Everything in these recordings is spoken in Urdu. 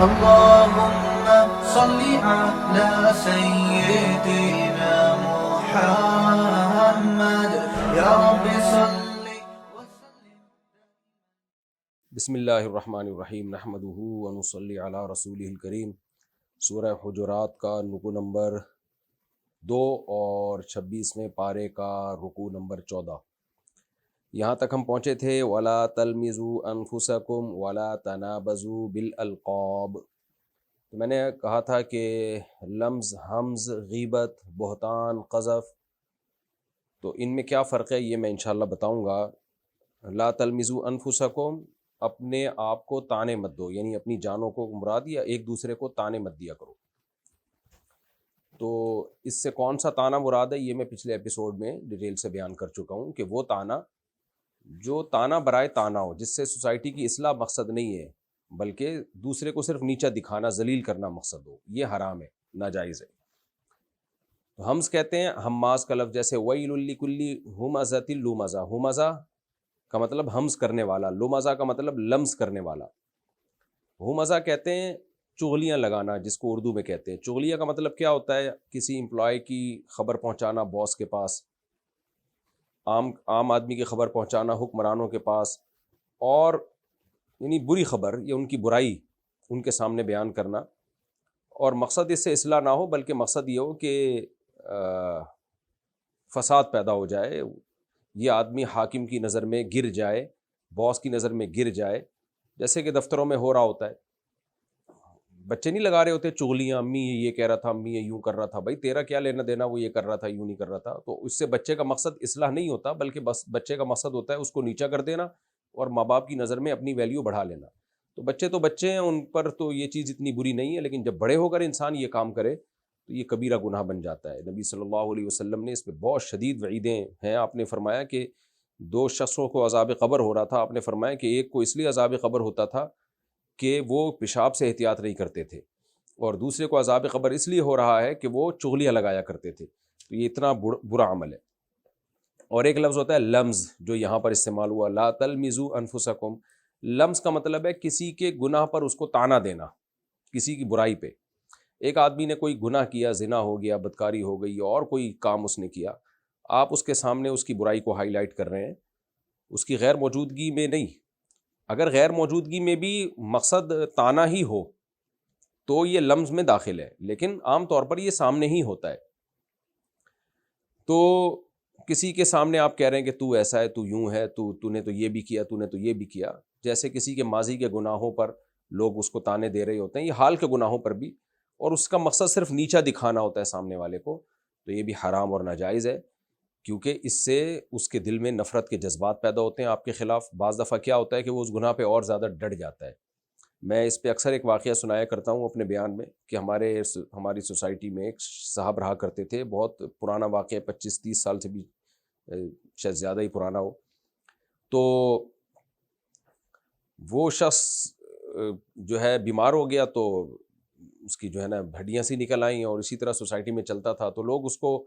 اللهم صل على سيدنا محمد یا رب صل وسلم. بسم اللہ الرحمن الرحیم نحمدہ ونصلی علی رسولہ الکریم. سورہ حجرات کا رکوع نمبر 2 اور 26ویں پارے کا رکوع نمبر 14. یہاں تک ہم پہنچے تھے وَلَا تَلْمِزُوا أَنفُسَكُمْ وَلَا تَنَابَزُوا بِالْأَلْقَابِ. تو میں نے کہا تھا کہ لمز، حمز، غیبت، بہتان، قذف، تو ان میں کیا فرق ہے یہ میں انشاءاللہ بتاؤں گا. لا تلمزوا انفسکم، اپنے آپ کو تانے مت دو، یعنی اپنی جانوں کو مراد یا ایک دوسرے کو تانے مت دیا کرو. تو اس سے کون سا تانا مراد ہے یہ میں پچھلے ایپیسوڈ میں ڈیٹیل سے بیان کر چکا ہوں کہ وہ تانا جو تانا برائے تانا ہو، جس سے سوسائٹی کی اصلاح مقصد نہیں ہے بلکہ دوسرے کو صرف نیچا دکھانا، ذلیل کرنا مقصد ہو، یہ حرام ہے، ناجائز ہے. تو حمز کہتے ہیں حماز کا لفظ، جیسے ویل لکل ہمزۃ لمزہ. ہمزہ کا مطلب حمز کرنے والا، لمزہ کا مطلب لمز کرنے والا. ہمزہ کہتے ہیں چغلیاں لگانا، جس کو اردو میں کہتے ہیں. چغلیہ کا مطلب کیا ہوتا ہے؟ کسی امپلائی کی خبر پہنچانا باس کے پاس، عام آدمی کی خبر پہنچانا حکمرانوں کے پاس، اور یعنی بری خبر یا ان کی برائی ان کے سامنے بیان کرنا. اور مقصد اس سے اصلاح نہ ہو بلکہ مقصد یہ ہو کہ فساد پیدا ہو جائے، یہ آدمی حاکم کی نظر میں گر جائے، باس کی نظر میں گر جائے. جیسے کہ دفتروں میں ہو رہا ہوتا ہے، بچے نہیں لگا رہے ہوتے چغلیاں، امی یہ کہہ رہا تھا، امی یہ یوں کر رہا تھا. بھائی تیرا کیا لینا دینا، وہ یہ کر رہا تھا، یوں نہیں کر رہا تھا. تو اس سے بچے کا مقصد اصلاح نہیں ہوتا بلکہ بس بچے کا مقصد ہوتا ہے اس کو نیچا کر دینا اور ماں باپ کی نظر میں اپنی ویلیو بڑھا لینا. تو بچے ہیں، ان پر تو یہ چیز اتنی بری نہیں ہے، لیکن جب بڑے ہو کر انسان یہ کام کرے تو یہ کبیرہ گناہ بن جاتا ہے. نبی صلی اللہ علیہ وسلم نے اس پہ بہت شدید وعیدیں ہیں. آپ نے فرمایا کہ 2 شخصوں کو عذاب قبر ہو رہا تھا. آپ نے فرمایا کہ ایک کو اس لیے عذاب قبر ہوتا تھا کہ وہ پیشاب سے احتیاط نہیں کرتے تھے، اور دوسرے کو عذاب قبر اس لیے ہو رہا ہے کہ وہ چغلیاں لگایا کرتے تھے. تو یہ اتنا برا عمل ہے. اور ایک لفظ ہوتا ہے لمز، جو یہاں پر استعمال ہوا، لا تلمزوا انفسکم. لمز کا مطلب ہے کسی کے گناہ پر اس کو تانا دینا، کسی کی برائی پہ. ایک آدمی نے کوئی گناہ کیا، زنا ہو گیا، بدکاری ہو گئی، اور کوئی کام اس نے کیا، آپ اس کے سامنے اس کی برائی کو ہائی لائٹ کر رہے ہیں، اس کی غیر موجودگی میں نہیں. اگر غیر موجودگی میں بھی مقصد تانا ہی ہو تو یہ لمز میں داخل ہے، لیکن عام طور پر یہ سامنے ہی ہوتا ہے. تو کسی کے سامنے آپ کہہ رہے ہیں کہ تو ایسا ہے، تو یوں ہے، تو نے تو یہ بھی کیا، تو نے تو یہ بھی کیا. جیسے کسی کے ماضی کے گناہوں پر لوگ اس کو تانے دے رہے ہوتے ہیں، یہ حال کے گناہوں پر بھی، اور اس کا مقصد صرف نیچا دکھانا ہوتا ہے سامنے والے کو. تو یہ بھی حرام اور ناجائز ہے، کیونکہ اس سے اس کے دل میں نفرت کے جذبات پیدا ہوتے ہیں آپ کے خلاف. بعض دفعہ کیا ہوتا ہے کہ وہ اس گناہ پہ اور زیادہ ڈٹ جاتا ہے. میں اس پہ اکثر ایک واقعہ سنایا کرتا ہوں اپنے بیان میں کہ ہماری سوسائٹی میں ایک صاحب رہا کرتے تھے. بہت پرانا واقعہ، 25-30 سال سے بھی شاید زیادہ ہی پرانا ہو. تو وہ شخص جو ہے بیمار ہو گیا، تو اس کی جو ہے نا ہڈیاں سی نکل آئیں، اور اسی طرح سوسائٹی میں چلتا تھا. تو لوگ اس کو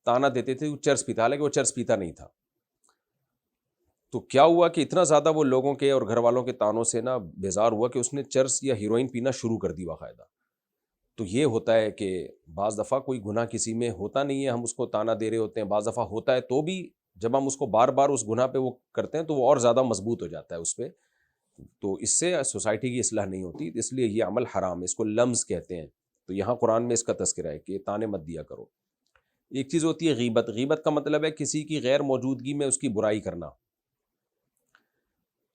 تانا دیتے تھے وہ چرس پیتا، حالانکہ وہ چرس پیتا نہیں تھا. تو کیا ہوا کہ اتنا زیادہ وہ لوگوں کے اور گھر والوں کے تانوں سے نا بیزار ہوا کہ اس نے چرس یا ہیروئن پینا شروع کر دی باقاعدہ. تو یہ ہوتا ہے کہ بعض دفعہ کوئی گناہ کسی میں ہوتا نہیں ہے، ہم اس کو تانا دے رہے ہوتے ہیں. بعض دفعہ ہوتا ہے تو بھی جب ہم اس کو بار بار اس گناہ پہ وہ کرتے ہیں تو وہ اور زیادہ مضبوط ہو جاتا ہے اس پہ. تو اس سے سوسائٹی کی اصلاح نہیں ہوتی، اس لیے یہ عمل حرام ہے، اس کو لمز کہتے ہیں. تو یہاں قرآن میں اس کا تذکرہ ہے کہ تانے مت دیا کرو. ایک چیز ہوتی ہے غیبت. غیبت کا مطلب ہے کسی کی غیر موجودگی میں اس کی برائی کرنا،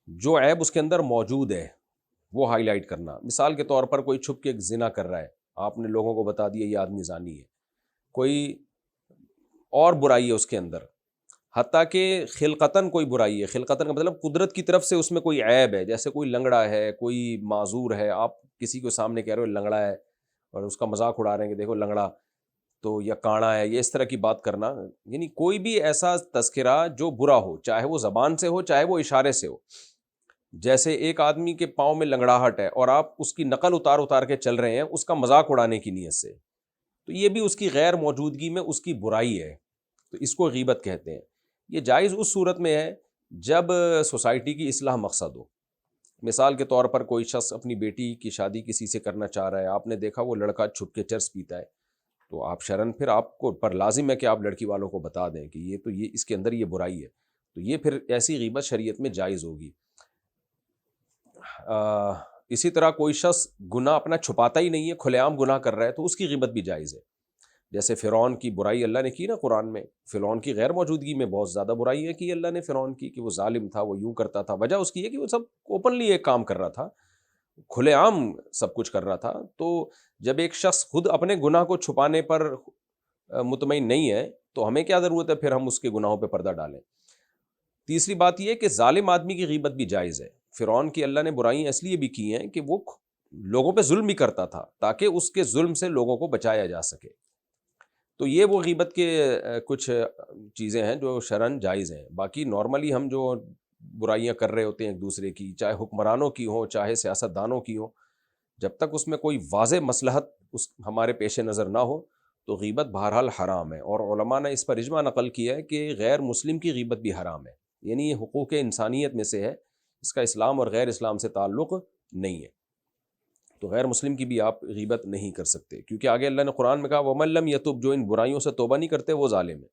جو عیب اس کے اندر موجود ہے وہ ہائی لائٹ کرنا. مثال کے طور پر کوئی چھپ کے زنا کر رہا ہے، آپ نے لوگوں کو بتا دیا یہ آدمی زانی ہے. کوئی اور برائی ہے اس کے اندر، حتیٰ کہ خلقتاً کوئی برائی ہے. خلقتاً کا مطلب قدرت کی طرف سے اس میں کوئی عیب ہے، جیسے کوئی لنگڑا ہے، کوئی معذور ہے، آپ کسی کو سامنے کہہ رہے ہو لنگڑا ہے اور اس کا مذاق اڑا رہے ہیں کہ دیکھو لنگڑا، تو یا کاڑا ہے، یہ اس طرح کی بات کرنا. یعنی کوئی بھی ایسا تذکرہ جو برا ہو، چاہے وہ زبان سے ہو چاہے وہ اشارے سے ہو. جیسے ایک آدمی کے پاؤں میں لنگڑاہٹ ہے اور آپ اس کی نقل اتار کے چل رہے ہیں اس کا مذاق اڑانے کی نیت سے، تو یہ بھی اس کی غیر موجودگی میں اس کی برائی ہے. تو اس کو غیبت کہتے ہیں. یہ جائز اس صورت میں ہے جب سوسائٹی کی اصلاح مقصد ہو. مثال کے طور پر کوئی شخص اپنی بیٹی کی شادی کسی سے کرنا چاہ رہا ہے، آپ نے دیکھا وہ لڑکا چھپ کے چرس پیتا ہے، تو آپ شرعاً پھر آپ کو پر لازم ہے کہ آپ لڑکی والوں کو بتا دیں کہ یہ اس کے اندر یہ برائی ہے، تو یہ پھر ایسی غیبت شریعت میں جائز ہوگی۔ اسی طرح کوئی شخص گناہ اپنا چھپاتا ہی نہیں ہے، کھلے عام گناہ کر رہا ہے، تو اس کی غیبت بھی جائز ہے۔ جیسے فرعون کی برائی اللہ نے کی نا قرآن میں، فرعون کی غیر موجودگی میں بہت زیادہ برائی ہے کہ اللہ نے فرعون کی، کہ وہ ظالم تھا، وہ یوں کرتا تھا، وجہ اس کی ہے کہ وہ سب اوپنلی ایک کام کر رہا تھا، کھلے عام سب کچھ کر رہا تھا۔ تو جب ایک شخص خود اپنے گناہ کو چھپانے پر مطمئن نہیں ہے تو ہمیں کیا ضرورت ہے پھر ہم اس کے گناہوں پہ پردہ ڈالیں۔ تیسری بات یہ کہ ظالم آدمی کی غیبت بھی جائز ہے۔ فرعون کی اللہ نے برائیاں اس لیے بھی کی ہیں کہ وہ لوگوں پہ ظلم بھی کرتا تھا تاکہ اس کے ظلم سے لوگوں کو بچایا جا سکے، تو یہ وہ غیبت کے کچھ چیزیں ہیں جو شرعاً جائز ہیں۔ باقی نارملی ہم جو برائیاں کر رہے ہوتے ہیں ایک دوسرے کی، چاہے حکمرانوں کی ہوں چاہے سیاست دانوں کی ہوں، جب تک اس میں کوئی واضح مصلحت ہمارے پیش نظر نہ ہو تو غیبت بہرحال حرام ہے، اور علماء نے اس پر اجماع نقل کیا ہے کہ غیر مسلم کی غیبت بھی حرام ہے، یعنی یہ حقوق انسانیت میں سے ہے، اس کا اسلام اور غیر اسلام سے تعلق نہیں ہے، تو غیر مسلم کی بھی آپ غیبت نہیں کر سکتے، کیونکہ آگے اللہ نے قرآن میں کہا وَمَن لَّمْ يَتُب، جو ان برائیوں سے توبہ نہیں کرتے وہ ظالم ہے۔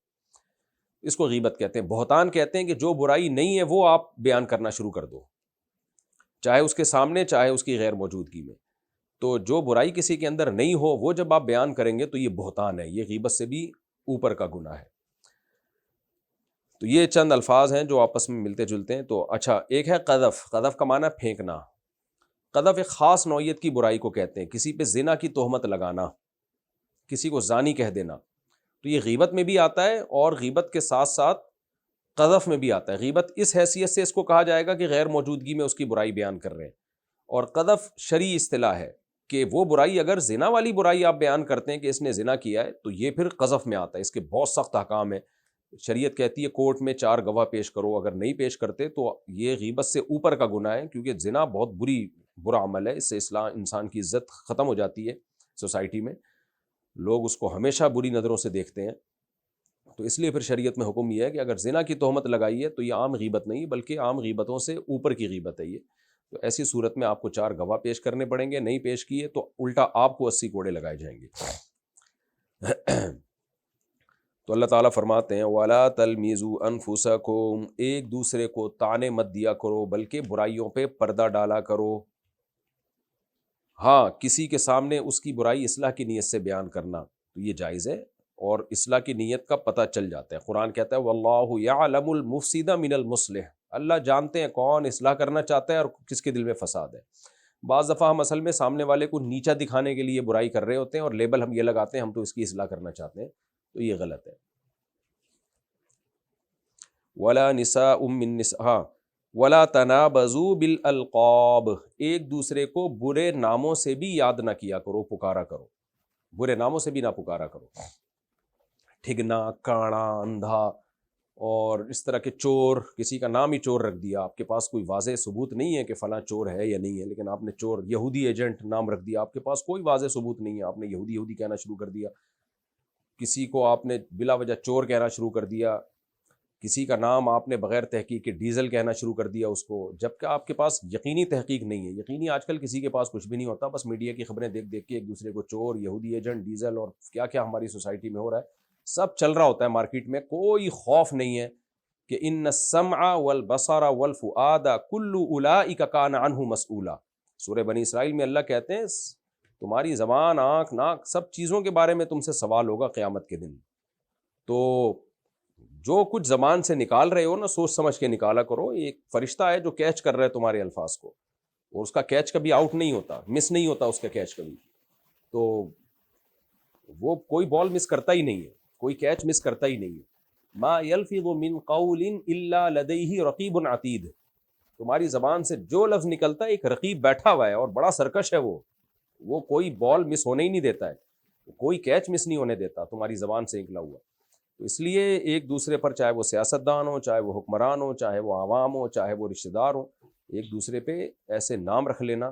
اس کو غیبت کہتے ہیں۔ بہتان کہتے ہیں کہ جو برائی نہیں ہے وہ آپ بیان کرنا شروع کر دو، چاہے اس کے سامنے چاہے اس کی غیر موجودگی میں، تو جو برائی کسی کے اندر نہیں ہو وہ جب آپ بیان کریں گے تو یہ بہتان ہے، یہ غیبت سے بھی اوپر کا گناہ ہے۔ تو یہ چند الفاظ ہیں جو آپس میں ملتے جلتے ہیں۔ تو اچھا، ایک ہے قذف، قذف کا معنی پھینکنا۔ قذف ایک خاص نوعیت کی برائی کو کہتے ہیں، کسی پہ زنا کی تہمت لگانا، کسی کو زانی کہہ دینا، تو یہ غیبت میں بھی آتا ہے اور غیبت کے ساتھ ساتھ قذف میں بھی آتا ہے۔ غیبت اس حیثیت سے اس کو کہا جائے گا کہ غیر موجودگی میں اس کی برائی بیان کر رہے ہیں، اور قذف شرعی اصطلاح ہے کہ وہ برائی اگر زنا والی برائی آپ بیان کرتے ہیں کہ اس نے زنا کیا ہے تو یہ پھر قذف میں آتا ہے، اس کے بہت سخت احکام ہیں۔ شریعت کہتی ہے کورٹ میں 4 گواہ پیش کرو، اگر نہیں پیش کرتے تو یہ غیبت سے اوپر کا گناہ ہے، کیونکہ زنا بہت برا عمل ہے، اس سے انسان کی عزت ختم ہو جاتی ہے سوسائٹی میں، لوگ اس کو ہمیشہ بری نظروں سے دیکھتے ہیں، تو اس لیے پھر شریعت میں حکم یہ ہے کہ اگر زنا کی تہمت لگائی ہے تو یہ عام غیبت نہیں بلکہ عام غیبتوں سے اوپر کی غیبت ہے یہ، تو ایسی صورت میں آپ کو 4 گواہ پیش کرنے پڑیں گے، نہیں پیش کیے تو الٹا آپ کو 80 کوڑے لگائے جائیں گے۔ تو اللہ تعالیٰ فرماتے ہیں وَلَا تَلْمِزُوا أَنفُسَكُمْ، ایک دوسرے کو طعنے مت دیا کرو بلکہ برائیوں پہ پردہ ڈالا کرو۔ ہاں، کسی کے سامنے اس کی برائی اصلاح کی نیت سے بیان کرنا تو یہ جائز ہے، اور اصلاح کی نیت کا پتہ چل جاتا ہے۔ قرآن کہتا ہے وَاللَّهُ يَعْلَمُ الْمُفْسِدَ مِنَ الْمُصْلِحِ، اللہ جانتے ہیں کون اصلاح کرنا چاہتا ہے اور کس کے دل میں فساد ہے۔ بعض دفعہ ہم اصل میں سامنے والے کو نیچا دکھانے کے لیے برائی کر رہے ہوتے ہیں اور لیبل ہم یہ لگاتے ہیں ہم تو اس کی اصلاح کرنا چاہتے ہیں، تو یہ غلط ہے۔ وَلَا نِسَاءٌ مِّن نِسَاء وَلَا تَنَابَزُوا بِالْأَلْقَابِ، ایک دوسرے کو برے ناموں سے بھی یاد نہ کیا کرو، پکارا کرو، برے ناموں سے بھی نہ پکارا کرو، ٹھگنا، کاڑا، اندھا اور اس طرح کے چور، کسی کا نام ہی چور رکھ دیا، آپ کے پاس کوئی واضح ثبوت نہیں ہے کہ فلاں چور ہے یا نہیں ہے، لیکن آپ نے چور، یہودی ایجنٹ نام رکھ دیا، آپ کے پاس کوئی واضح ثبوت نہیں ہے، آپ نے یہودی کہنا شروع کر دیا، کسی کو آپ نے بلا وجہ چور کہنا شروع کر دیا، کسی کا نام آپ نے بغیر تحقیق کے ڈیزل کہنا شروع کر دیا اس کو، جبکہ آپ کے پاس یقینی تحقیق نہیں ہے۔ یقینی آج کل کسی کے پاس کچھ بھی نہیں ہوتا، بس میڈیا کی خبریں دیکھ دیکھ کے ایک دوسرے کو چور، یہودی ایجنٹ، ڈیزل اور کیا کیا ہماری سوسائٹی میں ہو رہا ہے، سب چل رہا ہوتا ہے مارکیٹ میں، کوئی خوف نہیں ہے کہ ان السمع والبصر والفؤاد کل اولئک کان عنہ مسئولا۔ سورہ بنی اسرائیل میں اللہ کہتے ہیں تمہاری زبان، آنکھ، ناک، سب چیزوں کے بارے میں تم سے سوال ہوگا قیامت کے دن، تو جو کچھ زبان سے نکال رہے ہو نا سوچ سمجھ کے نکالا کرو، ایک فرشتہ ہے جو کیچ کر رہا ہے تمہارے الفاظ کو، اور اس کا کیچ کبھی آؤٹ نہیں ہوتا، مس نہیں ہوتا اس کا کیچ کبھی، تو وہ کوئی بال مس کرتا ہی نہیں ہے، کوئی کیچ مس کرتا ہی نہیں ہے۔ ما یلفظ من قول الا لدیہ رقیب عتید، تمہاری زبان سے جو لفظ نکلتا ہے ایک رقیب بیٹھا ہوا ہے اور بڑا سرکش ہے، وہ کوئی بال مس ہونے ہی نہیں دیتا ہے، کوئی کیچ مس نہیں ہونے دیتا تمہاری زبان سے نکلا ہوا۔ تو اس لیے ایک دوسرے پر، چاہے وہ سیاستدان ہو، چاہے وہ حکمران ہو، چاہے وہ عوام ہو، چاہے وہ رشتہ دار ہو، ایک دوسرے پہ ایسے نام رکھ لینا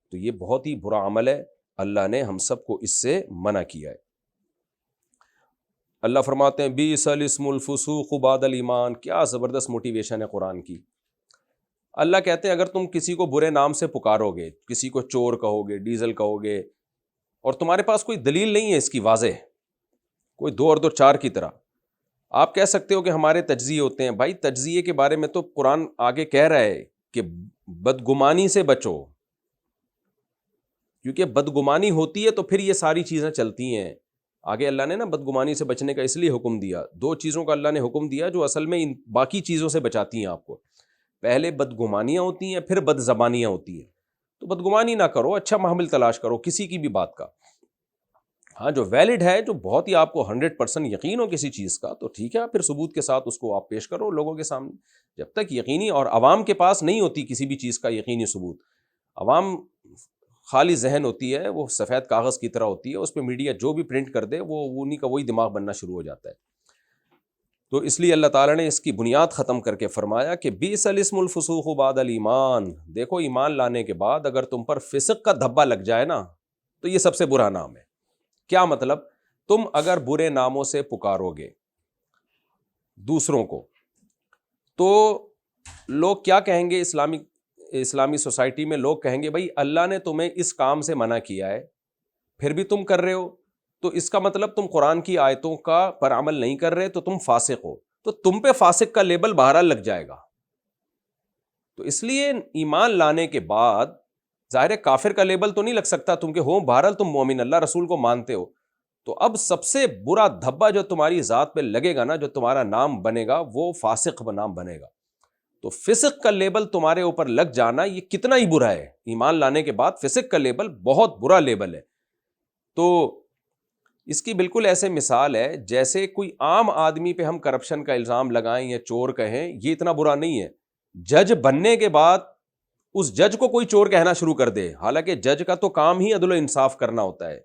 تو یہ بہت ہی برا عمل ہے، اللہ نے ہم سب کو اس سے منع کیا ہے۔ اللہ فرماتے ہیں بئس الاسم الفسوق بعد الایمان، کیا زبردست موٹیویشن ہے قرآن کی۔ اللہ کہتے ہیں اگر تم کسی کو برے نام سے پکارو گے، کسی کو چور کہو گے، ڈیزل کہو گے، اور تمہارے پاس کوئی دلیل نہیں ہے اس کی واضح، کوئی دو اور دو چار کی طرح، آپ کہہ سکتے ہو کہ ہمارے تجزیے ہوتے ہیں. بھائی تجزیے کے بارے میں تو قرآن آگے کہہ رہا ہے کہ بدگمانی سے بچو، کیونکہ بدگمانی ہوتی ہے تو پھر یہ ساری چیزیں چلتی ہیں. آگے اللہ نے نا بدگمانی سے بچنے کا اس لیے حکم دیا، دو چیزوں کا اللہ نے حکم دیا جو اصل میں ان باقی چیزوں سے بچاتی ہیں آپ کو. پہلے بدگمانیاں ہوتی ہیں، پھر بد زبانیاں ہوتی ہیں. تو بدگمانی نہ کرو، اچھا محمل تلاش کرو کسی کی بھی بات کا. ہاں جو ویلڈ ہے، جو بہت ہی آپ کو 100% یقین ہو کسی چیز کا، تو ٹھیک ہے، پھر ثبوت کے ساتھ اس کو آپ پیش کرو لوگوں کے سامنے. جب تک یقینی، اور عوام کے پاس نہیں ہوتی کسی بھی چیز کا یقینی ثبوت، عوام خالی ذہن ہوتی ہے، وہ سفید کاغذ کی طرح ہوتی ہے، اس پہ میڈیا جو بھی پرنٹ کر دے وہ انہی کا وہی دماغ بننا شروع ہو جاتا ہے. تو اس لیے اللہ تعالیٰ نے اس کی بنیاد ختم کر کے فرمایا کہ بئس الاسم الفسوق بعد الایمان. دیکھو ایمان لانے کے بعد اگر تم پر فسق کا دھبا لگ جائے نا تو یہ سب سے برا نام ہے. کیا مطلب؟ تم اگر برے ناموں سے پکارو گے دوسروں کو تو لوگ کیا کہیں گے؟ اسلامی سوسائٹی میں لوگ کہیں گے بھائی اللہ نے تمہیں اس کام سے منع کیا ہے پھر بھی تم کر رہے ہو، تو اس کا مطلب تم قرآن کی آیتوں کا پر عمل نہیں کر رہے، تو تم فاسق ہو. تو تم پہ فاسق کا لیبل بہرحال لگ جائے گا. تو اس لیے ایمان لانے کے بعد ظاہر کافر کا لیبل تو نہیں لگ سکتا تم کے ہو، بہرحال تم مومن اللہ رسول کو مانتے ہو. تو اب سب سے برا دھبا جو تمہاری ذات پہ لگے گا نا، جو تمہارا نام بنے گا، وہ فاسق نام بنے گا. تو فسق کا لیبل تمہارے اوپر لگ جانا یہ کتنا ہی برا ہے. ایمان لانے کے بعد فسق کا لیبل بہت برا لیبل ہے. تو اس کی بالکل ایسے مثال ہے جیسے کوئی عام آدمی پہ ہم کرپشن کا الزام لگائیں یا چور کہیں، یہ اتنا برا نہیں ہے. جج بننے کے بعد اس جج کو کوئی چور کہنا شروع کر دے، حالانکہ جج کا تو کام ہی عدل و انصاف کرنا ہوتا ہے،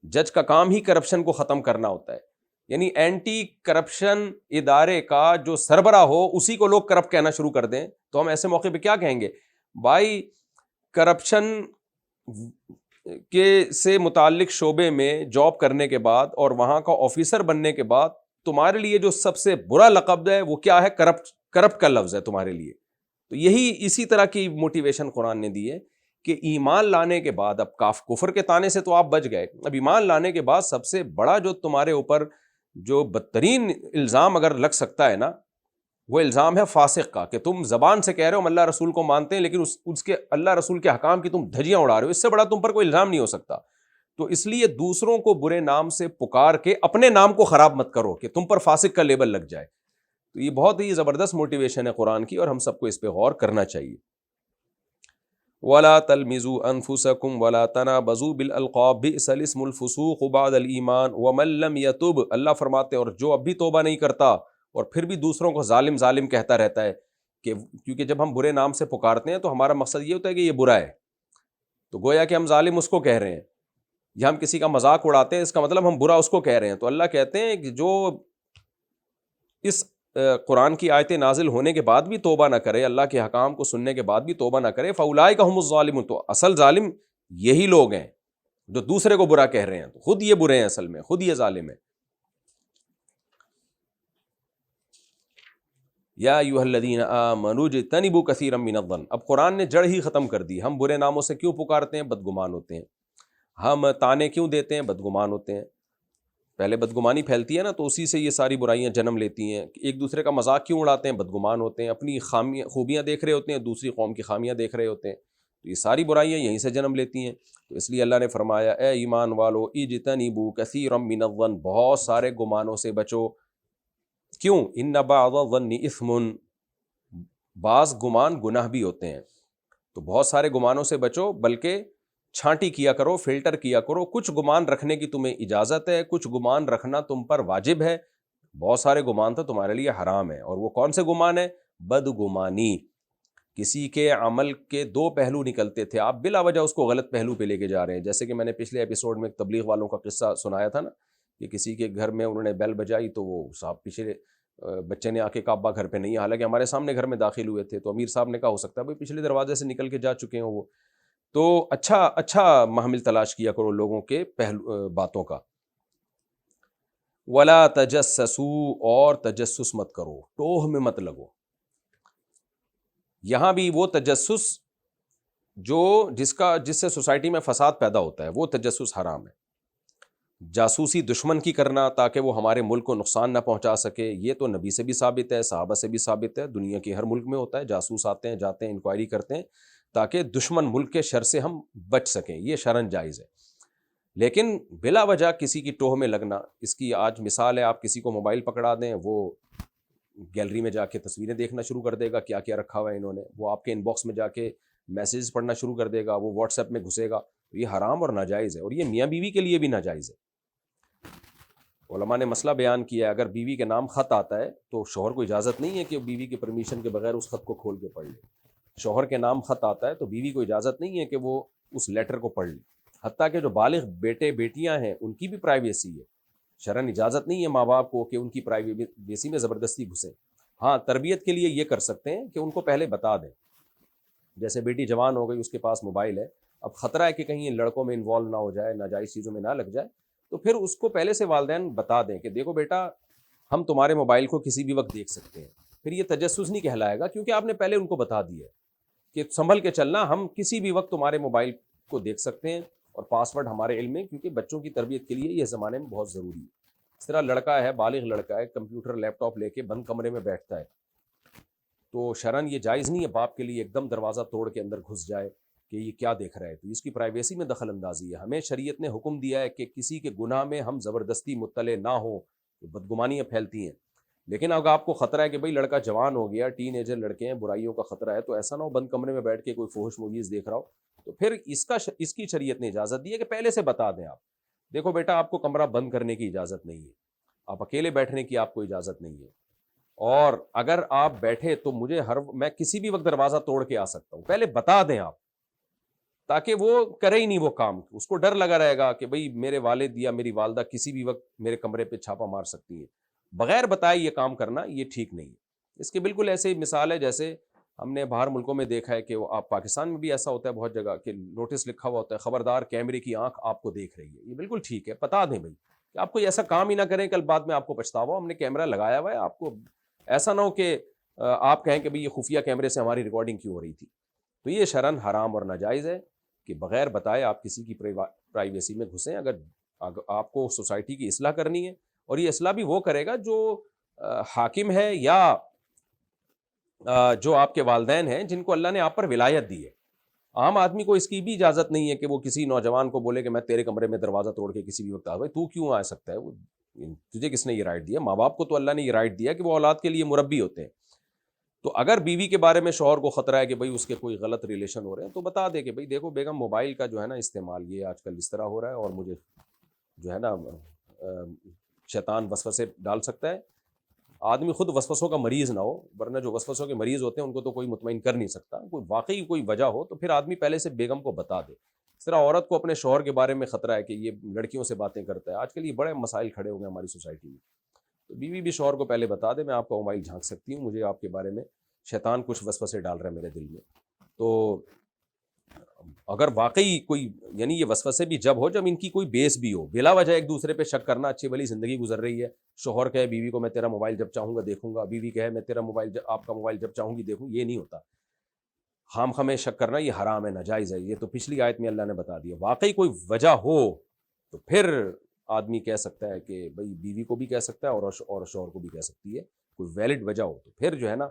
جج کا کام ہی کرپشن کو ختم کرنا ہوتا ہے. یعنی اینٹی کرپشن ادارے کا جو سربراہ ہو اسی کو لوگ کرپٹ کہنا شروع کر دیں، تو ہم ایسے موقع پہ کیا کہیں گے؟ بھائی کرپشن کے سے متعلق شعبے میں جاب کرنے کے بعد اور وہاں کا آفیسر بننے کے بعد تمہارے لیے جو سب سے برا لقب ہے وہ کیا ہے؟ کرپٹ کا لفظ ہے تمہارے لیے. تو یہی اسی طرح کی موٹیویشن قرآن نے دی ہے کہ ایمان لانے کے بعد، اب کفر کے طانے سے تو آپ بچ گئے، اب ایمان لانے کے بعد سب سے بڑا جو تمہارے اوپر جو بدترین الزام اگر لگ سکتا ہے نا، وہ الزام ہے فاسق کا، کہ تم زبان سے کہہ رہے ہو ہم اللہ رسول کو مانتے ہیں لیکن اس کے اللہ رسول کے حکام کی تم دھجیاں اڑا رہے ہو. اس سے بڑا تم پر کوئی الزام نہیں ہو سکتا. تو اس لیے دوسروں کو برے نام سے پکار کے اپنے نام کو خراب مت کرو کہ تم پر فاسق کا لیبل لگ جائے. تو یہ بہت ہی زبردست موٹیویشن ہے قرآن کی، اور ہم سب کو اس پہ غور کرنا چاہیے. وَلَا تَلْمِزُوا أَنفُسَكُمْ وَلَا تَنَابَزُوا بِالْأَلْقَابِ بِئْسَ الْاسْمُ الْفُسُوقُ بَعْدَ الْإِيمَانِ وَمَن لَّمْ يَتُبْ. اللہ فرماتے ہیں اور جو اب بھی توبہ نہیں کرتا اور پھر بھی دوسروں کو ظالم ظالم کہتا رہتا ہے، کہ کیونکہ جب ہم برے نام سے پکارتے ہیں تو ہمارا مقصد یہ ہوتا ہے کہ یہ برا ہے، تو گویا کہ ہم ظالم اس کو کہہ رہے ہیں، یا ہم کسی کا مذاق اڑاتے ہیں اس کا مطلب ہم برا اس کو کہہ رہے ہیں. تو اللہ کہتے ہیں کہ جو اس قرآن کی آیتیں نازل ہونے کے بعد بھی توبہ نہ کرے، اللہ کے حکام کو سننے کے بعد بھی توبہ نہ کرے، فَأُولَٰئِکَ هُمُ الظَّالِمُونَ. تو اصل ظالم یہی لوگ ہیں جو دوسرے کو برا کہہ رہے ہیں، تو خود یہ برے ہیں، اصل میں خود یہ ظالم ہیں. یا ایھا الذین آمنوا اجتنبوا کثیرا من الظن. اب قرآن نے جڑ ہی ختم کر دی. ہم برے ناموں سے کیوں پکارتے ہیں؟ بدگمان ہوتے ہیں. ہم تانے کیوں دیتے ہیں؟ بدگمان ہوتے ہیں. پہلے بدگمانی پھیلتی ہے نا، تو اسی سے یہ ساری برائیاں جنم لیتی ہیں. ایک دوسرے کا مذاق کیوں اڑاتے ہیں؟ بدگمان ہوتے ہیں. اپنی خوبیاں دیکھ رہے ہوتے ہیں، دوسری قوم کی خامیاں دیکھ رہے ہوتے ہیں، تو یہ ساری برائیاں یہیں سے جنم لیتی ہیں. تو اس لیے اللہ نے فرمایا اے ایمان والو اجتنبوا کثیرا من الظن، بہت سارے گمانوں سے بچو. کیوں؟ ان بعض الظن اثم، بعض گمان گناہ بھی ہوتے ہیں. تو بہت سارے گمانوں سے بچو، بلکہ چھانٹی کیا کرو، فلٹر کیا کرو. کچھ گمان رکھنے کی تمہیں اجازت ہے، کچھ گمان رکھنا تم پر واجب ہے، بہت سارے گمان تو تمہارے لیے حرام ہے. اور وہ کون سے گمان ہیں؟ بدگمانی. کسی کے عمل کے دو پہلو نکلتے تھے، آپ بلا وجہ اس کو غلط پہلو پہ لے کے جا رہے ہیں. جیسے کہ میں نے پچھلے ایپیسوڈ میں ایک تبلیغ والوں کا قصہ سنایا تھا نا، کہ کسی کے گھر میں انہوں نے بیل بجائی تو وہ صاحب پیچھے بچے نے آ کے کعبہ گھر پہ نہیں ہے، حالانکہ ہمارے سامنے گھر میں داخل ہوئے تھے. تو امیر صاحب نے کہا ہو سکتا ہے بھائی پچھلے دروازے سے نکل کے جا چکے ہیں وہ. تو اچھا محمل تلاش کیا کرو لوگوں کے باتوں کا. ولا تجسسوا، اور تجسس مت کرو، ٹوہ میں مت لگو. یہاں بھی وہ تجسس جس سے سوسائٹی میں فساد پیدا ہوتا ہے وہ تجسس حرام ہے. جاسوسی دشمن کی کرنا تاکہ وہ ہمارے ملک کو نقصان نہ پہنچا سکے، یہ تو نبی سے بھی ثابت ہے، صحابہ سے بھی ثابت ہے، دنیا کے ہر ملک میں ہوتا ہے. جاسوس آتے ہیں جاتے ہیں، انکوائری کرتے ہیں تاکہ دشمن ملک کے شر سے ہم بچ سکیں، یہ شرعاً جائز ہے. لیکن بلا وجہ کسی کی ٹوہ میں لگنا، اس کی آج مثال ہے، آپ کسی کو موبائل پکڑا دیں، وہ گیلری میں جا کے تصویریں دیکھنا شروع کر دے گا کیا کیا رکھا ہوا ہے انہوں نے، وہ آپ کے ان باکس میں جا کے میسیج پڑھنا شروع کر دے گا، وہ واٹس ایپ میں گھسے گا. تو یہ حرام اور ناجائز ہے، اور یہ میاں بیوی کے لیے بھی ناجائز ہے. علماء نے مسئلہ بیان کیا ہے، اگر بیوی کے نام خط آتا ہے تو شوہر کو اجازت نہیں ہے کہ بیوی کی پرمیشن کے بغیر اس خط کو کھول کے پڑھ لے. شوہر کے نام خط آتا ہے تو بیوی کو اجازت نہیں ہے کہ وہ اس لیٹر کو پڑھ لے. حتیٰ کہ جو بالغ بیٹے بیٹیاں ہیں ان کی بھی پرائیویسی ہے، شرعاً اجازت نہیں ہے ماں باپ کو کہ ان کی پرائیویسی میں زبردستی گھسیں. ہاں تربیت کے لیے یہ کر سکتے ہیں کہ ان کو پہلے بتا دیں، جیسے بیٹی جوان ہو گئی، اس کے پاس موبائل ہے، اب خطرہ ہے کہ کہیں لڑکوں میں انوالو نہ ہو جائے، ناجائز چیزوں میں نہ لگ جائے، تو پھر اس کو پہلے سے والدین بتا دیں کہ دیکھو بیٹا ہم تمہارے موبائل کو کسی بھی وقت دیکھ سکتے ہیں. پھر یہ تجسس نہیں کہلائے گا، کیونکہ آپ نے پہلے ان کو بتا دیا ہے کہ سنبھل کے چلنا، ہم کسی بھی وقت تمہارے موبائل کو دیکھ سکتے ہیں اور پاس ورڈ ہمارے علم میں، کیونکہ بچوں کی تربیت کے لیے یہ زمانے میں بہت ضروری ہے. اس طرح لڑکا ہے، بالغ لڑکا ہے، کمپیوٹر لیپ ٹاپ لے کے بند کمرے میں بیٹھتا ہے تو شرعاً یہ جائز نہیں ہے باپ کے لیے ایک دم دروازہ توڑ کے اندر گھس جائے کہ یہ کیا دیکھ رہا ہے. تو اس کی پرائیویسی میں دخل اندازی ہے. ہمیں شریعت نے حکم دیا ہے کہ کسی کے گناہ میں ہم زبردستی مطلع نہ ہوں، بدگمانیاں پھیلتی ہیں. لیکن اگر آپ کو خطرہ ہے کہ بھئی لڑکا جوان ہو گیا، ٹین ایجر لڑکے ہیں، برائیوں کا خطرہ ہے، تو ایسا نہ ہو بند کمرے میں بیٹھ کے کوئی فحش موویز دیکھ رہا ہو، تو پھر اس کی شریعت نے اجازت دی ہے کہ پہلے سے بتا دیں آپ، دیکھو بیٹا آپ کو کمرہ بند کرنے کی اجازت نہیں ہے، آپ اکیلے بیٹھنے کی آپ کو اجازت نہیں ہے، اور اگر آپ بیٹھے تو میں کسی بھی وقت دروازہ توڑ کے آ سکتا ہوں. پہلے بتا دیں آپ تاکہ وہ کرے ہی نہیں وہ کام. اس کو ڈر لگا رہے گا کہ بھئی میرے والد یا میری والدہ کسی بھی وقت میرے کمرے پہ چھاپا مار سکتی ہے. بغیر بتائے یہ کام کرنا یہ ٹھیک نہیں ہے. اس کے بالکل ایسے ہی مثال ہے جیسے ہم نے باہر ملکوں میں دیکھا ہے کہ آپ پاکستان میں بھی ایسا ہوتا ہے بہت جگہ کہ نوٹس لکھا ہوا ہوتا ہے خبردار کیمرے کی آنکھ آپ کو دیکھ رہی ہے. یہ بالکل ٹھیک ہے، بتا دیں بھائی کہ آپ کوئی ایسا کام ہی نہ کریں کل بعد میں آپ کو پچھتاوا ہو، ہم نے کیمرہ لگایا ہوا ہے، آپ کو ایسا نہ ہو کہ آپ کہیں کہ بھئی یہ خفیہ کیمرے سے ہماری ریکارڈنگ کیوں ہو رہی تھی. تو یہ شرعاً حرام اور ناجائز ہے کہ بغیر بتائے آپ کسی کی پرائیویسی میں گھسیں. اگر آپ کو سوسائٹی کی اصلاح کرنی ہے، اور یہ اصلاح بھی وہ کرے گا جو حاکم ہے یا جو آپ کے والدین ہیں جن کو اللہ نے آپ پر ولایت دی ہے. عام آدمی کو اس کی بھی اجازت نہیں ہے کہ وہ کسی نوجوان کو بولے کہ میں تیرے کمرے میں دروازہ توڑ کے کسی بھی وقت آ جاؤں. تو کیوں آ سکتا ہے؟ وہ تجھے کس نے یہ رائٹ دیا؟ ماں باپ کو تو اللہ نے یہ رائٹ دیا کہ وہ اولاد کے لیے مربی ہوتے ہیں. تو اگر بیوی کے بارے میں شوہر کو خطرہ ہے کہ بھئی اس کے کوئی غلط ریلیشن ہو رہے ہیں تو بتا دے کہ بھئی دیکھو بیگم موبائل کا جو ہے نا استعمال یہ آج کل اس طرح ہو رہا ہے، اور مجھے جو ہے نا شیطان وسوسے ڈال سکتا ہے. آدمی خود وسوسوں کا مریض نہ ہو، ورنہ جو وسوسوں کے مریض ہوتے ہیں ان کو تو کوئی مطمئن کر نہیں سکتا. کوئی واقعی کوئی وجہ ہو تو پھر آدمی پہلے سے بیگم کو بتا دے. اس طرح عورت کو اپنے شوہر کے بارے میں خطرہ ہے کہ یہ لڑکیوں سے باتیں کرتا ہے. آج کل یہ بڑے مسائل کھڑے ہو گئے ہماری سوسائٹی میں. تو بیوی بھی شوہر کو پہلے بتا دے میں آپ کا موبائل جھانک سکتی ہوں، مجھے آپ کے بارے میں شیطان کچھ وسوسے ڈال رہا ہے میرے دل میں. تو اگر واقعی کوئی یعنی یہ وسوسے بھی جب ہو جب ان کی کوئی بیس بھی ہو، بلا وجہ ایک دوسرے پہ شک کرنا، اچھی بھلی زندگی گزر رہی ہے، شوہر کہے بیوی کو میں تیرا موبائل جب چاہوں گا دیکھوں گا، بیوی کہے میں تیرا موبائل آپ کا موبائل جب چاہوں گی دیکھوں، یہ نہیں ہوتا. خام خامے شک کرنا یہ حرام ہے، ناجائز ہے. یہ تو پچھلی آیت میں اللہ نے بتا دیا. واقعی کوئی وجہ ہو تو پھر آدمی کہہ سکتا ہے کہ بھئی بیوی کو بھی کہہ سکتا ہے اور شوہر کو بھی کہہ سکتی ہے. کوئی ویلڈ وجہ ہو تو پھر جو ہے نا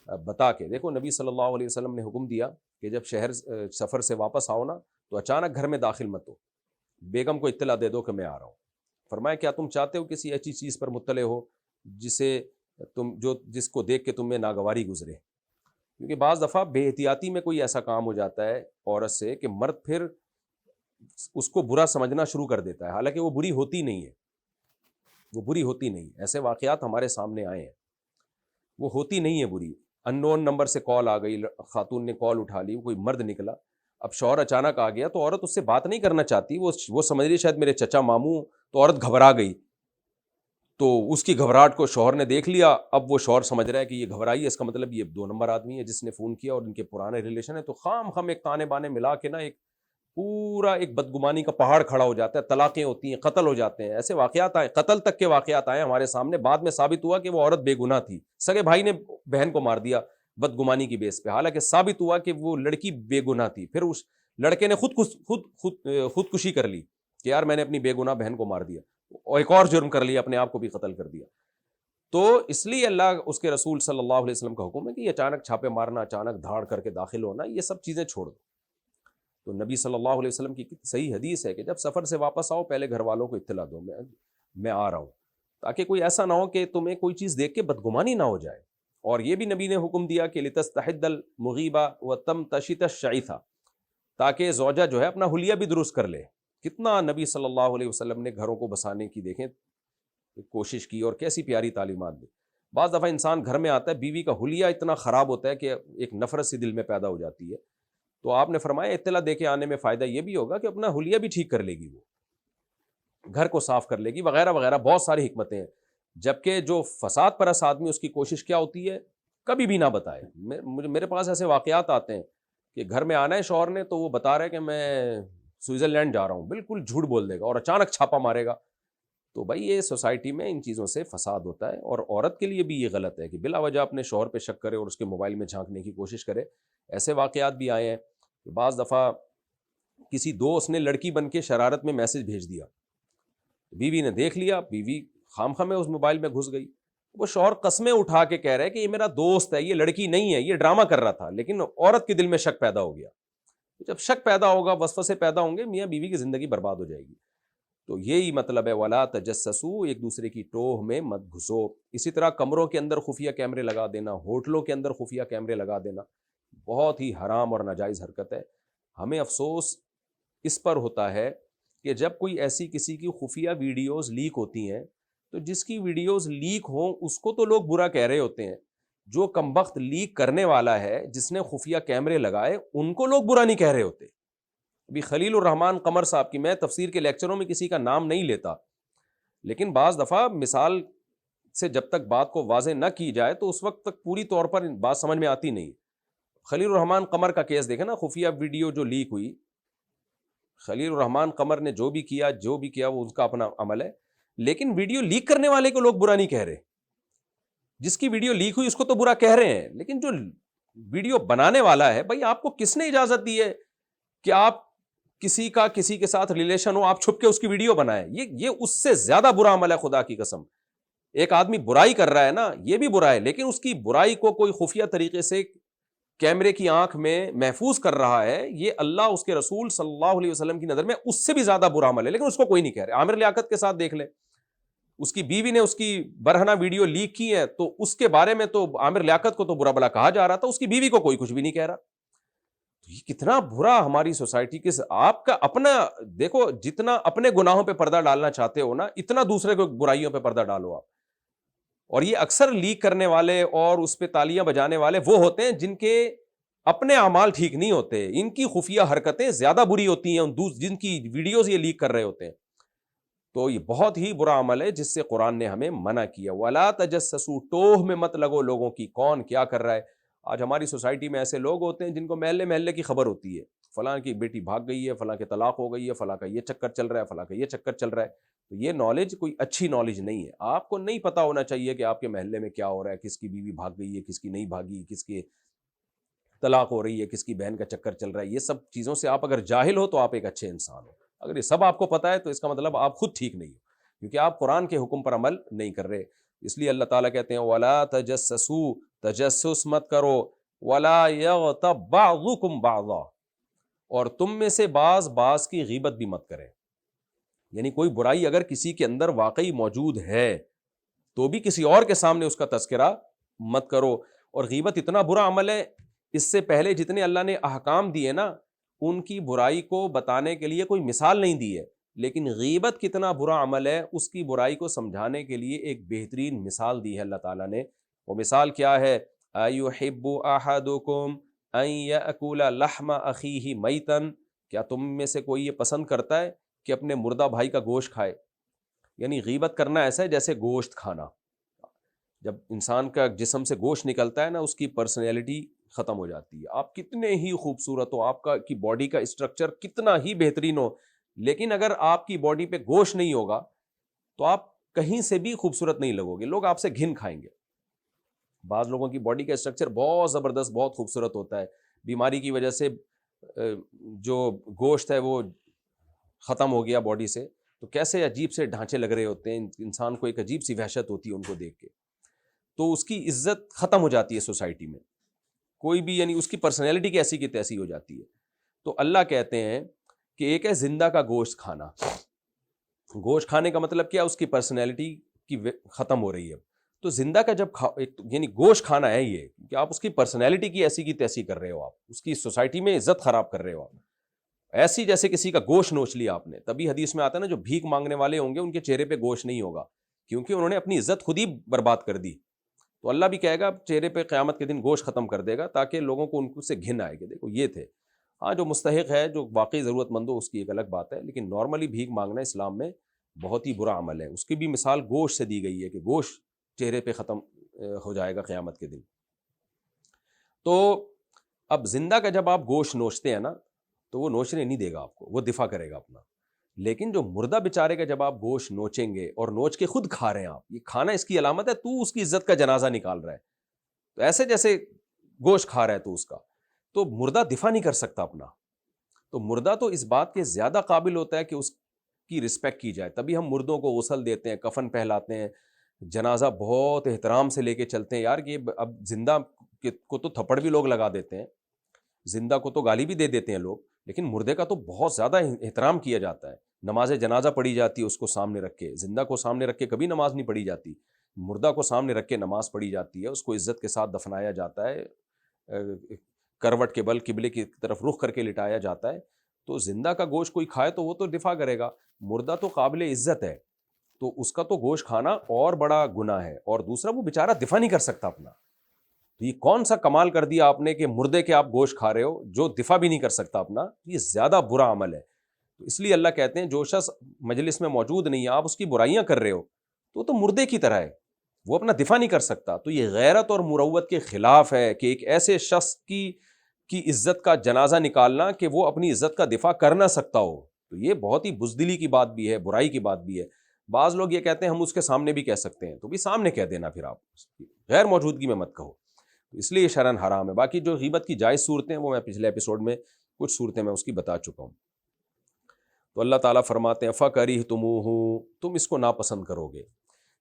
بتا کے. دیکھو نبی صلی اللہ علیہ وسلم نے حکم دیا کہ جب سفر سے واپس آؤ نا تو اچانک گھر میں داخل مت ہو، بیگم کو اطلاع دے دو کہ میں آ رہا ہوں. فرمایا کیا تم چاہتے ہو کسی ایسی چیز پر مطلع ہو جس کو دیکھ کے تم میں ناگواری گزرے؟ کیونکہ بعض دفعہ بے احتیاطی میں کوئی ایسا کام ہو جاتا ہے عورت سے کہ مرد پھر اس کو برا سمجھنا شروع کر دیتا ہے، حالانکہ وہ بری ہوتی نہیں ہے، وہ بری ہوتی نہیں. ایسے واقعات ہمارے سامنے آئے ہیں، وہ ہوتی نہیں ہے بری. ان نون نمبر سے کال آ گئی، خاتون نے کال اٹھا لی، کوئی مرد نکلا. اب شوہر اچانک آ گیا تو عورت اس سے بات نہیں کرنا چاہتی، وہ سمجھ رہی شاید میرے چچا ماموں، تو عورت گھبرا گئی. تو اس کی گھبراہٹ کو شوہر نے دیکھ لیا. اب وہ شوہر سمجھ رہا ہے کہ یہ گھبرائی ہے، اس کا مطلب یہ 2 نمبر آدمی ہے جس نے فون کیا اور ان کے پرانے ریلیشن ہے. تو خام ایک تانے بانے ملا کے نا ایک پورا ایک بدگمانی کا پہاڑ کھڑا ہو جاتا ہے. طلاقیں ہوتی ہیں، قتل ہو جاتے ہیں. ایسے واقعات آئے، قتل تک کے واقعات آئے ہمارے سامنے. بعد میں ثابت ہوا کہ وہ عورت بے گناہ تھی، سگے بھائی نے بہن کو مار دیا. بدگمانی کی بیس پہ، حالانکہ ثابت ہوا کہ وہ لڑکی بے گناہ تھی. پھر اس لڑکے نے خودکشی کر لی کہ یار میں نے اپنی بے گناہ بہن کو مار دیا، اور ایک اور جرم کر لیا، اپنے آپ کو بھی قتل کر دیا. تو اس لیے اللہ اس کے رسول صلی اللہ علیہ وسلم کا حکم ہے کہ یہ اچانک چھاپے مارنا، اچانک دھاڑ کر کے داخل ہونا، یہ سب چیزیں چھوڑ دو. تو نبی صلی اللہ علیہ وسلم کی صحیح حدیث ہے کہ جب سفر سے واپس آؤ پہلے گھر والوں کو اطلاع دو میں آ رہا ہوں، تاکہ کوئی ایسا نہ ہو کہ تمہیں کوئی چیز دیکھ کے بدگمانی نہ ہو جائے. اور یہ بھی نبی نے حکم دیا کہ لتستحد المغیبہ وتمتشط الشعیثہ، تاکہ زوجہ جو ہے اپنا حلیہ بھی درست کر لے. کتنا نبی صلی اللہ علیہ وسلم نے گھروں کو بسانے کی دیکھیں کوشش کی، اور کیسی پیاری تعلیمات دی. بعض دفعہ انسان گھر میں آتا ہے، بیوی کا حلیہ اتنا خراب ہوتا ہے کہ ایک نفرت سی دل میں پیدا ہو جاتی ہے. تو آپ نے فرمایا اطلاع دے کے آنے میں فائدہ یہ بھی ہوگا کہ اپنا حلیہ بھی ٹھیک کر لے گی، وہ گھر کو صاف کر لے گی وغیرہ وغیرہ، بہت ساری حکمتیں ہیں. جبکہ جو فساد پرست آدمی، اس کی کوشش کیا ہوتی ہے کبھی بھی نہ بتائے. میرے پاس ایسے واقعات آتے ہیں کہ گھر میں آنا ہے شوہر نے تو وہ بتا رہے کہ میں سوئٹزرلینڈ جا رہا ہوں، بالکل جھوٹ بول دے گا اور اچانک چھاپا مارے گا. تو بھائی یہ سوسائٹی میں ان چیزوں سے فساد ہوتا ہے، اور عورت کے لیے بھی یہ غلط ہے کہ بلا وجہ اپنے شوہر پہ شک کرے اور اس کے موبائل میں جھانکنے کی کوشش کرے. ایسے واقعات بھی آئے ہیں کہ بعض دفعہ کسی دوست نے لڑکی بن کے شرارت میں میسج بھیج دیا، بیوی نے دیکھ لیا، بیوی خامخواہ میں اس موبائل میں گھس گئی. وہ شوہر قسمیں اٹھا کے کہہ رہے کہ یہ میرا دوست ہے، یہ لڑکی نہیں ہے، یہ ڈرامہ کر رہا تھا. لیکن عورت کے دل میں شک پیدا ہو گیا. جب شک پیدا ہوگا، وسوسے پیدا ہوں گے، میاں بیوی کی زندگی برباد ہو جائے گی. تو یہی مطلب ہے ولا تجسسوا، ایک دوسرے کی ٹوہ میں مت گھسو. اسی طرح کمروں کے اندر خفیہ کیمرے لگا دینا، ہوٹلوں کے اندر خفیہ کیمرے لگا دینا بہت ہی حرام اور ناجائز حرکت ہے. ہمیں افسوس اس پر ہوتا ہے کہ جب کوئی ایسی کسی کی خفیہ ویڈیوز لیک ہوتی ہیں تو جس کی ویڈیوز لیک ہوں اس کو تو لوگ برا کہہ رہے ہوتے ہیں، جو کمبخت لیک کرنے والا ہے جس نے خفیہ کیمرے لگائے ان کو لوگ برا نہیں کہہ رہے ہوتے. ابھی خلیل الرحمان قمر صاحب کی، میں تفسیر کے لیکچروں میں کسی کا نام نہیں لیتا، لیکن بعض دفعہ مثال سے جب تک بات کو واضح نہ کی جائے تو اس وقت تک پوری طور پر بات سمجھ میں آتی نہیں. خلیل الرحمان قمر کا کیس دیکھیں نا، خفیہ ویڈیو جو لیک ہوئی، خلیل الرحمان قمر نے جو بھی کیا وہ اس کا اپنا عمل ہے، لیکن ویڈیو لیک کرنے والے کو لوگ برا نہیں کہہ رہے. جس کی ویڈیو لیک ہوئی اس کو تو برا کہہ رہے ہیں، لیکن جو ویڈیو بنانے والا ہے، بھائی آپ کو کس نے اجازت دی ہے کہ آپ کسی کے ساتھ ریلیشن ہو، آپ چھپ کے اس کی ویڈیو بنائیں؟ یہ اس سے زیادہ برا عمل ہے، خدا کی قسم. ایک آدمی برائی کر رہا ہے نا، یہ بھی برا ہے، لیکن اس کی برائی کو کوئی خفیہ طریقے سے کیمرے کی آنکھ میں محفوظ کر رہا ہے، یہ اللہ اس کے رسول صلی اللہ علیہ وسلم کی نظر میں اس سے بھی زیادہ برا عمل ہے، لیکن اس کو کوئی نہیں کہہ رہا. عامر لیاقت کے ساتھ دیکھ لیں، اس کی بیوی نے اس کی برہنہ ویڈیو لیک کی ہے تو اس کے بارے میں تو عامر لیاقت کو تو برا بلا کہا جا رہا تھا، اس کی بیوی کو کوئی کچھ بھی نہیں کہہ رہا. تو یہ کتنا برا ہماری سوسائٹی کے. آپ کا اپنا دیکھو، جتنا اپنے گناہوں پہ پردہ ڈالنا چاہتے ہو نا، اتنا دوسرے کو برائیوں پہ پردہ ڈالو آپ. اور یہ اکثر لیک کرنے والے اور اس پہ تالیاں بجانے والے وہ ہوتے ہیں جن کے اپنے اعمال ٹھیک نہیں ہوتے، ان کی خفیہ حرکتیں زیادہ بری ہوتی ہیں جن کی ویڈیوز یہ لیک کر رہے ہوتے ہیں. تو یہ بہت ہی برا عمل ہے جس سے قرآن نے ہمیں منع کیا. وَلَا تَجَسَّسُوا، ٹوہ میں مت لگو لوگوں کی کون کیا کر رہا ہے. آج ہماری سوسائٹی میں ایسے لوگ ہوتے ہیں جن کو محلے محلے کی خبر ہوتی ہے، فلاں کی بیٹی بھاگ گئی ہے، فلاں کے طلاق ہو گئی ہے، فلاں کا یہ چکر چل رہا ہے، فلاں کا یہ چکر چل رہا ہے. تو یہ نالج کوئی اچھی نالج نہیں ہے. آپ کو نہیں پتا ہونا چاہیے کہ آپ کے محلے میں کیا ہو رہا ہے، کس کی بیوی بھاگ گئی ہے، کس کی نہیں بھاگی، کس کی طلاق ہو رہی ہے، کس کی بہن کا چکر چل رہا ہے. یہ سب چیزوں سے آپ اگر جاہل ہو تو آپ ایک اچھے انسان ہو. اگر یہ سب آپ کو پتا ہے تو اس کا مطلب آپ خود ٹھیک نہیں ہو، کیونکہ آپ قرآن کے حکم پر عمل نہیں کر رہے. اس لیے اللہ تعالیٰ کہتے ہیں وَلَا تَجَسَّسُوا، تجسس مت کرو، وَلَا يَغْتَبْ بَعْضُكُمْ بَعْضًا، اور تم میں سے بعض کی غیبت بھی مت کرے. یعنی کوئی برائی اگر کسی کے اندر واقعی موجود ہے تو بھی کسی اور کے سامنے اس کا تذکرہ مت کرو. اور غیبت اتنا برا عمل ہے، اس سے پہلے جتنے اللہ نے احکام دیے نا، ان کی برائی کو بتانے کے لیے کوئی مثال نہیں دی ہے، لیکن غیبت کتنا برا عمل ہے اس کی برائی کو سمجھانے کے لیے ایک بہترین مثال دی ہے اللہ تعالیٰ نے. وہ مثال کیا ہے؟ أَيُحِبُّ أَحَدُكُمْ أَن يَأْكُلَ لَحْمَ أَخِيهِ مَيْتًا، کیا تم میں سے کوئی یہ پسند کرتا ہے کہ اپنے مردہ بھائی کا گوشت کھائے؟ یعنی غیبت کرنا ایسا ہے جیسے گوشت کھانا. جب انسان کا جسم سے گوشت نکلتا ہے نا، اس کی پرسنالٹی ختم ہو جاتی ہے. آپ کتنے ہی خوبصورت ہو، آپ کی باڈی کا اسٹرکچر کتنا ہی بہترین ہو، لیکن اگر آپ کی باڈی پہ گوشت نہیں ہوگا تو آپ کہیں سے بھی خوبصورت نہیں لگو گے، لوگ آپ سے گھن کھائیں گے. بعض لوگوں کی باڈی کا اسٹرکچر بہت زبردست، بہت خوبصورت ہوتا ہے، بیماری کی وجہ سے جو گوشت ہے وہ ختم ہو گیا باڈی سے، تو کیسے عجیب سے ڈھانچے لگ رہے ہوتے ہیں، انسان کو ایک عجیب سی وحشت ہوتی ہے ان کو دیکھ کے، تو اس کی عزت ختم ہو جاتی ہے سوسائٹی میں، کوئی بھی یعنی اس کی پرسنالٹی کیسی کی تیسی ہو جاتی ہے۔ تو اللہ کہتے ہیں کہ ایک ہے زندہ کا گوشت کھانا، گوشت کھانے کا مطلب کیا، اس کی پرسنالٹی کی ختم ہو رہی ہے، تو زندہ کا جب یعنی گوشت کھانا ہے یہ کہ آپ اس کی پرسنالٹی کی ایسی کی تیسی کر رہے ہو، آپ اس کی سوسائٹی میں عزت خراب کر رہے ہو، آپ ایسی جیسے کسی کا گوشت نوچ لیا آپ نے۔ تبھی حدیث میں آتا ہے نا، جو بھیک مانگنے والے ہوں گے ان کے چہرے پہ گوشت نہیں ہوگا، کیونکہ انہوں نے اپنی عزت خود ہی برباد کر دی۔ تو اللہ بھی کہے گا چہرے پہ قیامت کے دن گوشت ختم کر دے گا، تاکہ لوگوں کو ان کو سے گھن آئے کہ دیکھو یہ تھے۔ ہاں جو مستحق ہے، جو واقعی ضرورت مند ہو، اس کی ایک الگ بات ہے، لیکن نارملی بھیک مانگنا اسلام میں بہت ہی برا عمل ہے۔ اس کی بھی مثال گوشت سے دی گئی ہے کہ گوشت چہرے پہ ختم ہو جائے گا قیامت کے دن۔ تو اب زندہ کا جب آپ گوشت نوچتے ہیں نا، تو وہ نوچنے نہیں دے گا آپ کو، وہ دفاع کرے گا اپنا۔ لیکن جو مردہ بیچارے کا جب آپ گوشت نوچیں گے اور نوچ کے خود کھا رہے ہیں، آپ یہ کھانا اس کی علامت ہے، تو اس کی عزت کا جنازہ نکال رہا ہے، تو ایسے جیسے گوشت کھا رہا ہے تو اس کا، تو مردہ دفاع نہیں کر سکتا اپنا۔ تو مردہ تو اس بات کے زیادہ قابل ہوتا ہے کہ اس کی رسپیکٹ کی جائے، تبھی ہم مردوں کو غسل دیتے ہیں، کفن پہلاتے ہیں، جنازہ بہت احترام سے لے کے چلتے ہیں۔ یار یہ اب زندہ کو تو تھپڑ بھی لوگ لگا دیتے ہیں، زندہ کو تو گالی بھی دے دیتے ہیں لوگ، لیکن مردے کا تو بہت زیادہ احترام کیا جاتا ہے، نماز جنازہ پڑھی جاتی ہے اس کو سامنے رکھ کے، زندہ کو سامنے رکھ کے کبھی نماز نہیں پڑھی جاتی، مردہ کو سامنے رکھ کے نماز پڑھی جاتی ہے، اس کو عزت کے ساتھ دفنایا جاتا ہے، کروٹ کے بل قبلے کی طرف رخ کر کے لٹایا جاتا ہے۔ تو زندہ کا گوشت کوئی کھائے تو وہ تو دفاع کرے گا، مردہ تو قابل عزت ہے، تو اس کا تو گوشت کھانا اور بڑا گناہ ہے، اور دوسرا وہ بیچارہ دفاع نہیں کر سکتا اپنا۔ تو یہ کون سا کمال کر دیا آپ نے کہ مردے کے آپ گوشت کھا رہے ہو جو دفاع بھی نہیں کر سکتا اپنا، یہ زیادہ برا عمل ہے۔ تو اس لیے اللہ کہتے ہیں جو شخص مجلس میں موجود نہیں ہے، آپ اس کی برائیاں کر رہے ہو تو مردے کی طرح ہے، وہ اپنا دفاع نہیں کر سکتا۔ تو یہ غیرت اور مروت کے خلاف ہے کہ ایک ایسے شخص کی عزت کا جنازہ نکالنا کہ وہ اپنی عزت کا دفاع کر نہ سکتا ہو، تو یہ بہت ہی بزدلی کی بات بھی ہے، برائی کی بات بھی ہے۔ بعض لوگ یہ کہتے ہیں ہم اس کے سامنے بھی کہہ سکتے ہیں، تو بھی سامنے کہہ دینا، پھر آپ غیر موجودگی میں مت کہو، اس لیے یہ شرعاً حرام ہے۔ باقی جو غیبت کی جائز صورتیں وہ میں پچھلے ایپیسوڈ میں کچھ صورتیں میں اس کی بتا چکا ہوں۔ تو اللہ تعالیٰ فرماتے ہیں فَكَرِهْتُمُوهُ، تم اس کو ناپسند کرو گے،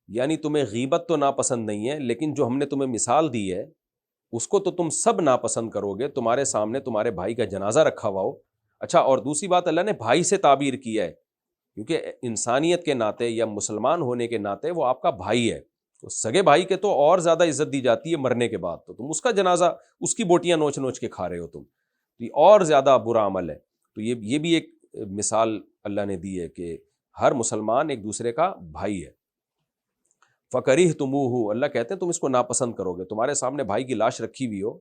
یعنی تمہیں غیبت تو ناپسند نہیں ہے، لیکن جو ہم نے تمہیں مثال دی ہے اس کو تو تم سب ناپسند کرو گے، تمہارے سامنے تمہارے بھائی کا جنازہ رکھا ہوا ہو۔ اچھا، اور دوسری بات اللہ نے بھائی سے تعبیر کیا ہے، کیونکہ انسانیت کے ناطے یا مسلمان ہونے کے ناطے وہ آپ کا بھائی ہے، تو سگے بھائی کے تو اور زیادہ عزت دی جاتی ہے مرنے کے بعد، تو تم اس کا جنازہ، اس کی بوٹیاں نوچ نوچ کے کھا رہے ہو تم، تو یہ اور زیادہ برا عمل ہے۔ تو یہ بھی ایک مثال اللہ نے دی ہے کہ ہر مسلمان ایک دوسرے کا بھائی ہے۔ فَكَرِهْتُمُوهُ، اللہ کہتے ہیں تم اس کو ناپسند کرو گے، تمہارے سامنے بھائی کی لاش رکھی ہوئی ہو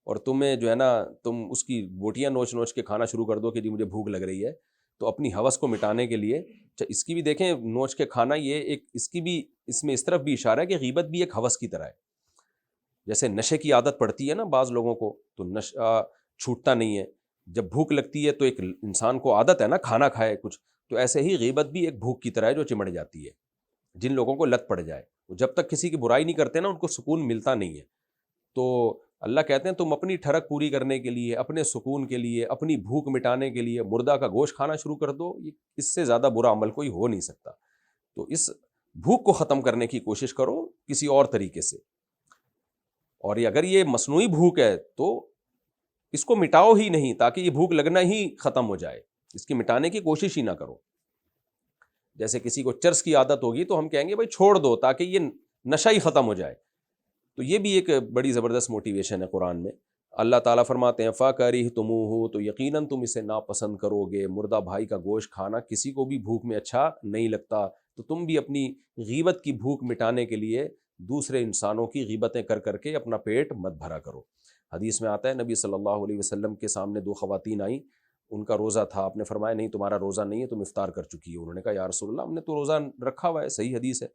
اور تمہیں جو ہے نا تم اس کی بوٹیاں نوچ نوچ کے کھانا شروع کر دو کہ جی مجھے بھوک لگ رہی ہے، تو اپنی ہوس کو مٹانے کے لیے اس کی بھی دیکھیں نوچ کے کھانا، یہ ایک اس کی بھی اس میں اس طرف بھی اشارہ ہے کہ غیبت بھی ایک ہوس کی طرح ہے۔ جیسے نشے کی عادت پڑتی ہے نا بعض لوگوں کو، تو نشہ چھوٹتا نہیں ہے، جب بھوک لگتی ہے تو ایک انسان کو عادت ہے نا کھانا کھائے کچھ، تو ایسے ہی غیبت بھی ایک بھوک کی طرح ہے جو چمڑ جاتی ہے۔ جن لوگوں کو لت پڑ جائے، جب تک کسی کی برائی نہیں کرتے نا ان کو سکون ملتا نہیں ہے۔ تو اللہ کہتے ہیں تم اپنی ٹھڑک پوری کرنے کے لیے، اپنے سکون کے لیے، اپنی بھوک مٹانے کے لیے مردہ کا گوشت کھانا شروع کر دو، اس سے زیادہ برا عمل کوئی ہو نہیں سکتا۔ تو اس بھوک کو ختم کرنے کی کوشش کرو کسی اور طریقے سے، اور اگر یہ مصنوعی بھوک ہے تو اس کو مٹاؤ ہی نہیں، تاکہ یہ بھوک لگنا ہی ختم ہو جائے، اس کی مٹانے کی کوشش ہی نہ کرو۔ جیسے کسی کو چرس کی عادت ہوگی تو ہم کہیں گے بھائی چھوڑ دو تاکہ یہ نشہ ہی ختم ہو جائے، تو یہ بھی ایک بڑی زبردست موٹیویشن ہے قرآن میں۔ اللہ تعالیٰ فرماتے ہیں فَكَرِهْتُمُوهُ، تو یقیناً تم اسے ناپسند کرو گے، مردہ بھائی کا گوشت کھانا کسی کو بھی بھوک میں اچھا نہیں لگتا، تو تم بھی اپنی غیبت کی بھوک مٹانے کے لیے دوسرے انسانوں کی غیبتیں کر کر کے اپنا پیٹ مت بھرا کرو۔ حدیث میں آتا ہے نبی صلی اللہ علیہ وسلم کے سامنے دو خواتین آئیں، ان کا روزہ تھا، آپ نے فرمایا نہیں تمہارا روزہ نہیں ہے، تم افطار کر چکی ہو۔ انہوں نے کہا یا رسول اللہ ہم نے تو روزہ رکھا ہوا ہے، صحیح حدیث ہے،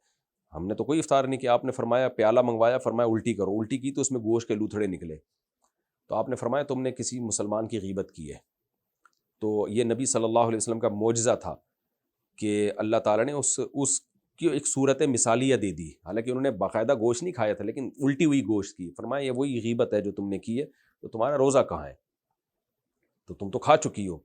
ہم نے تو کوئی افطار نہیں کیا۔ آپ نے فرمایا پیالہ منگوایا، فرمایا الٹی کرو، الٹی کی تو اس میں گوشت کے لوتھڑے نکلے، تو آپ نے فرمایا تم نے کسی مسلمان کی غیبت کی ہے۔ تو یہ نبی صلی اللہ علیہ وسلم کا معجزہ تھا کہ اللہ تعالیٰ نے اس کی ایک صورت مثالیہ دے دی، حالانکہ انہوں نے باقاعدہ گوشت نہیں کھایا تھا لیکن الٹی ہوئی گوشت کی. فرمایا یہ وہی غیبت ہے جو تم نے کی ہے، تو تمہارا روزہ کہاں ہے؟ تو تم تو کھا چکی ہو.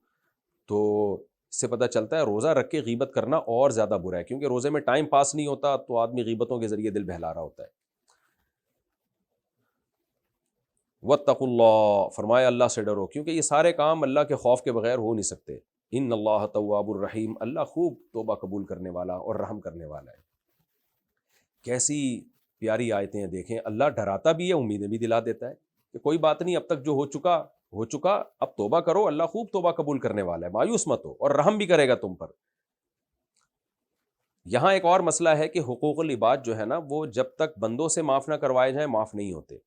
تو اس سے پتہ چلتا ہے روزہ رکھ کے غیبت کرنا اور زیادہ برا ہے، کیونکہ روزے میں ٹائم پاس نہیں ہوتا تو آدمی غیبتوں کے ذریعے دل بہلا رہا ہوتا ہے. واتقوا اللہ، فرمایا اللہ سے ڈرو، کیونکہ یہ سارے کام اللہ کے خوف کے بغیر ہو نہیں سکتے. ان اللہ تواب الرحیم، اللہ خوب توبہ قبول کرنے والا اور رحم کرنے والا ہے. کیسی پیاری آیتیں ہیں، دیکھیں اللہ ڈراتا بھی ہے، امیدیں بھی دلا دیتا ہے کہ کوئی بات نہیں، اب تک جو ہو چکا، اب توبہ کرو، اللہ خوب توبہ قبول کرنے والا ہے، مایوس مت ہو، اور رحم بھی کرے گا تم پر. یہاں ایک اور مسئلہ ہے کہ حقوق العباد جو ہے نا، وہ جب تک بندوں سے معاف نہ کروائے جائیں معاف نہیں ہوتے.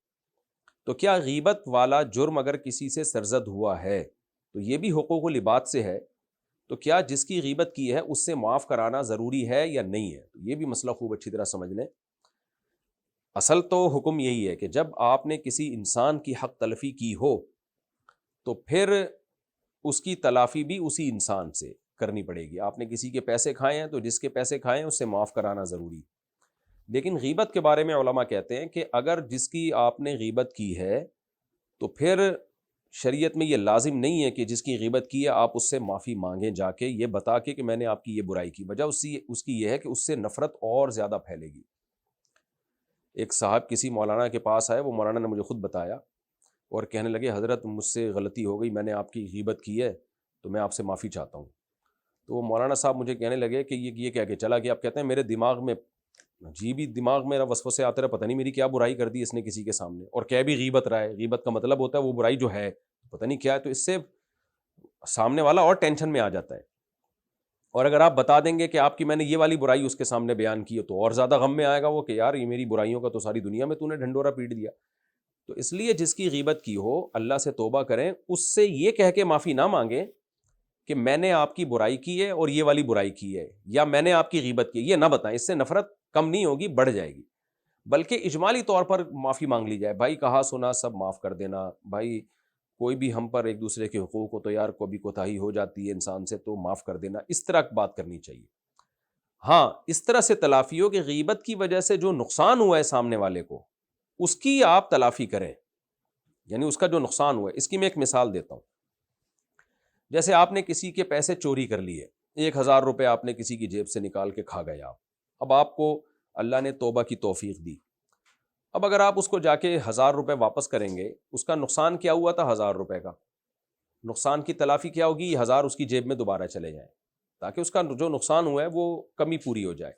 تو کیا غیبت والا جرم اگر کسی سے سرزد ہوا ہے تو یہ بھی حقوق العباد سے ہے، تو کیا جس کی غیبت کی ہے اس سے معاف کرانا ضروری ہے یا نہیں ہے؟ تو یہ بھی مسئلہ خوب اچھی طرح سمجھ لیں. اصل تو حکم یہی ہے کہ جب آپ نے کسی انسان کی حق تلفی کی ہو تو پھر اس کی تلافی بھی اسی انسان سے کرنی پڑے گی. آپ نے کسی کے پیسے کھائے ہیں تو جس کے پیسے کھائے ہیں اس سے معاف کرانا ضروری. لیکن غیبت کے بارے میں علماء کہتے ہیں کہ اگر جس کی آپ نے غیبت کی ہے تو پھر شریعت میں یہ لازم نہیں ہے کہ جس کی غیبت کی ہے آپ اس سے معافی مانگیں جا کے، یہ بتا کے کہ میں نے آپ کی یہ برائی کی. وجہ اس کی یہ ہے کہ اس سے نفرت اور زیادہ پھیلے گی. ایک صاحب کسی مولانا کے پاس آئے، وہ مولانا نے مجھے خود بتایا، اور کہنے لگے حضرت مجھ سے غلطی ہو گئی، میں نے آپ کی غیبت کی ہے تو میں آپ سے معافی چاہتا ہوں. تو وہ مولانا صاحب مجھے کہنے لگے کہ یہ کہہ کے چلا گیا. آپ کہتے ہیں میرے دماغ میں عجیبی دماغ میرا وسوسے آتے رہے، پتہ نہیں میری کیا برائی کر دی اس نے کسی کے سامنے، اور کہہ بھی غیبت رہا ہے. غیبت کا مطلب ہوتا ہے وہ برائی جو ہے پتہ نہیں کیا ہے، تو اس سے سامنے والا اور ٹینشن میں آ جاتا ہے. اور اگر آپ بتا دیں گے کہ آپ کی میں نے یہ والی برائی اس کے سامنے بیان کی ہے تو اور زیادہ غم میں آئے گا وہ کہ یار یہ میری برائیوں کا تو ساری دنیا میں تو نے ڈھنڈورا پیٹ دیا. تو اس لیے جس کی غیبت کی ہو اللہ سے توبہ کریں، اس سے یہ کہہ کے معافی نہ مانگیں کہ میں نے آپ کی برائی کی ہے اور یہ والی برائی کی ہے، یا میں نے آپ کی غیبت کی، یہ نہ بتائیں. اس سے نفرت کم نہیں ہوگی، بڑھ جائے گی. بلکہ اجمالی طور پر معافی مانگ لی جائے، بھائی کہا سنا سب معاف کر دینا، بھائی کوئی بھی ہم پر ایک دوسرے کے حقوق ہو تو یار کوئی کوتاہی ہو جاتی ہے انسان سے تو معاف کر دینا، اس طرح بات کرنی چاہیے. ہاں اس طرح سے تلافی ہو کہ غیبت کی وجہ سے جو نقصان ہوا ہے سامنے والے کو اس کی آپ تلافی کریں، یعنی اس کا جو نقصان ہوا ہے. اس کی میں ایک مثال دیتا ہوں. جیسے آپ نے کسی کے پیسے چوری کر لیے، 1000 روپے آپ نے کسی کی جیب سے نکال کے کھا گئے آپ. اب آپ کو اللہ نے توبہ کی توفیق دی. اب اگر آپ اس کو جا کے 1000 روپے واپس کریں گے، اس کا نقصان کیا ہوا تھا 1000 روپے کا، نقصان کی تلافی کیا ہوگی؟ یہ 1000 اس کی جیب میں دوبارہ چلے جائیں تاکہ اس کا جو نقصان ہوا ہے وہ کمی پوری ہو جائے.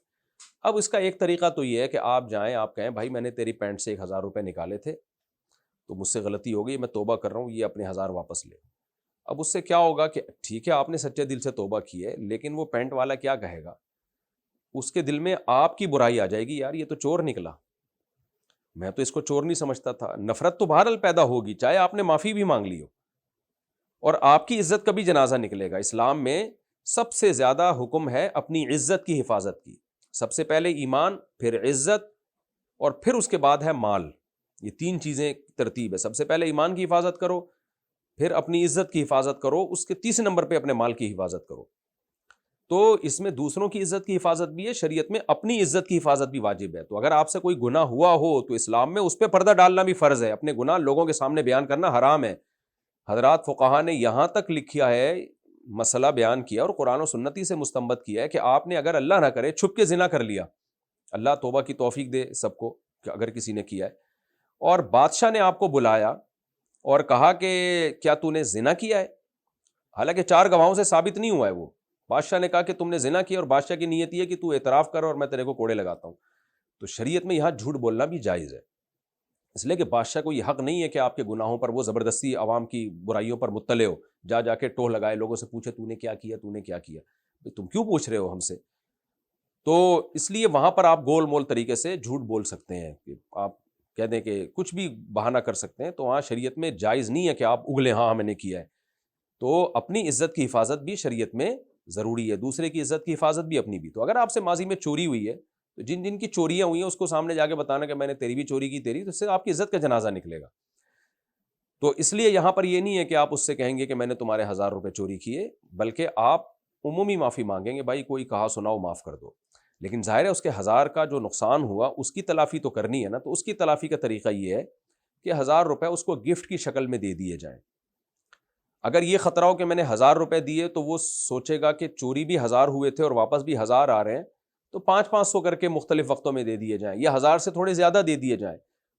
اب اس کا ایک طریقہ تو یہ ہے کہ آپ جائیں، آپ کہیں بھائی میں نے تیری پینٹ سے 1000 روپے نکالے تھے تو مجھ سے غلطی ہو گئی، میں توبہ کر رہا ہوں، یہ اپنے 1000 واپس لے. اب اس سے کیا ہوگا کہ ٹھیک ہے آپ نے سچے دل سے توبہ کی ہے، لیکن وہ پینٹ والا کیا کہے گا؟ اس کے دل میں آپ کی برائی آ جائے گی، یار یہ تو چور نکلا، میں تو اس کو چور نہیں سمجھتا تھا. نفرت تو بہرحال پیدا ہوگی چاہے آپ نے معافی بھی مانگ لی ہو، اور آپ کی عزت کا بھی جنازہ نکلے گا. اسلام میں سب سے زیادہ حکم ہے اپنی عزت کی حفاظت کی. سب سے پہلے ایمان، پھر عزت، اور پھر اس کے بعد ہے مال. یہ 3 چیزیں ترتیب ہے. سب سے پہلے ایمان کی حفاظت کرو، پھر اپنی عزت کی حفاظت کرو، اس کے تیسرے نمبر پہ اپنے مال کی حفاظت کرو. تو اس میں دوسروں کی عزت کی حفاظت بھی ہے، شریعت میں اپنی عزت کی حفاظت بھی واجب ہے. تو اگر آپ سے کوئی گناہ ہوا ہو تو اسلام میں اس پہ پردہ ڈالنا بھی فرض ہے. اپنے گناہ لوگوں کے سامنے بیان کرنا حرام ہے. حضرات فقہا نے یہاں تک لکھا ہے، مسئلہ بیان کیا اور قرآن و سنتی سے مستنبط کیا ہے کہ آپ نے اگر اللہ نہ کرے چھپ کے زنا کر لیا، اللہ توبہ کی توفیق دے سب کو کہ اگر کسی نے کیا ہے، اور بادشاہ نے آپ کو بلایا اور کہا کہ کیا تو نے زنا کیا ہے، حالانکہ 4 گواہوں سے ثابت نہیں ہوا ہے، وہ بادشاہ نے کہا کہ تم نے زنا کیا اور بادشاہ کی نیت یہ ہے کہ تو اعتراف کر اور میں تیرے کو کوڑے لگاتا ہوں. تو شریعت میں یہاں جھوٹ بولنا بھی جائز ہے، اس لیے کہ بادشاہ کو یہ حق نہیں ہے کہ آپ کے گناہوں پر وہ زبردستی عوام کی برائیوں پر مطلع ہو، جا کے ٹوہ لگائے، لوگوں سے پوچھے تو نے کیا کیا، تو نے کیا کیا، تم کیوں پوچھ رہے ہو ہم سے. تو اس لیے وہاں پر آپ گول مول طریقے سے جھوٹ بول سکتے ہیں کہ آپ کہہ دیں کہ کچھ بھی بہانہ کر سکتے ہیں. تو وہاں شریعت میں جائز نہیں ہے کہ آپ اگلیں ہاں میں نے کیا ہے. تو اپنی عزت کی حفاظت بھی شریعت میں ضروری ہے، دوسرے کی عزت کی حفاظت بھی اپنی بھی. تو اگر آپ سے ماضی میں چوری ہوئی ہے تو جن کی چوریاں ہوئی ہیں اس کو سامنے جا کے بتانا کہ میں نے تیری بھی چوری کی، تیری، تو اس سے آپ کی عزت کا جنازہ نکلے گا. تو اس لیے یہاں پر یہ نہیں ہے کہ آپ اس سے کہیں گے کہ میں نے تمہارے 1000 روپے چوری کیے، بلکہ آپ عمومی معافی مانگیں گے، بھائی کوئی کہا سناؤ معاف کر دو. لیکن ظاہر ہے اس کے 1000 کا جو نقصان ہوا اس کی تلافی تو کرنی ہے نا. تو اس کی تلافی کا طریقہ یہ ہے کہ 1000 روپے اس کو گفٹ کی شکل میں دے دیے جائیں. اگر یہ خطرہ ہو کہ میں نے 1000 روپے دیے تو وہ سوچے گا کہ چوری بھی 1000 ہوئے تھے اور واپس بھی 1000 آ رہے ہیں, تو 500 کر کے مختلف وقتوں میں دے دیے جائیں, یا 1000 سے تھوڑے زیادہ دے دیے جائیں.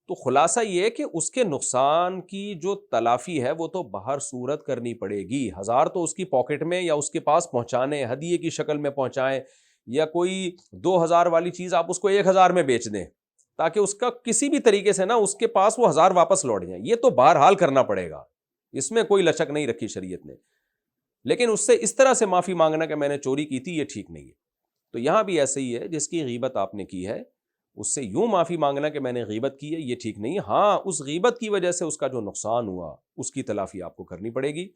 تو خلاصہ یہ ہے کہ اس کے نقصان کی جو تلافی ہے وہ تو باہر صورت کرنی پڑے گی. 1000 تو اس کی پاکٹ میں یا اس کے پاس پہنچانے, ہدیے کی شکل میں پہنچائیں, یا کوئی 2000 والی چیز آپ اس کو 1000 میں بیچ دیں تاکہ اس کا کسی بھی طریقے سے نا اس کے پاس وہ 1000 واپس لوٹ جائیں. یہ تو بہرحال کرنا پڑے گا, اس میں کوئی لچک نہیں رکھی شریعت نے. لیکن اس سے اس طرح سے معافی مانگنا کہ میں نے چوری کی تھی, یہ ٹھیک نہیں ہے. تو یہاں بھی ایسے ہی ہے, جس کی غیبت آپ نے کی ہے اس سے یوں معافی مانگنا کہ میں نے غیبت کی ہے, یہ ٹھیک نہیں ہے. ہاں, اس غیبت کی وجہ سے اس کا جو نقصان ہوا اس کی تلافی آپ کو کرنی پڑے گی.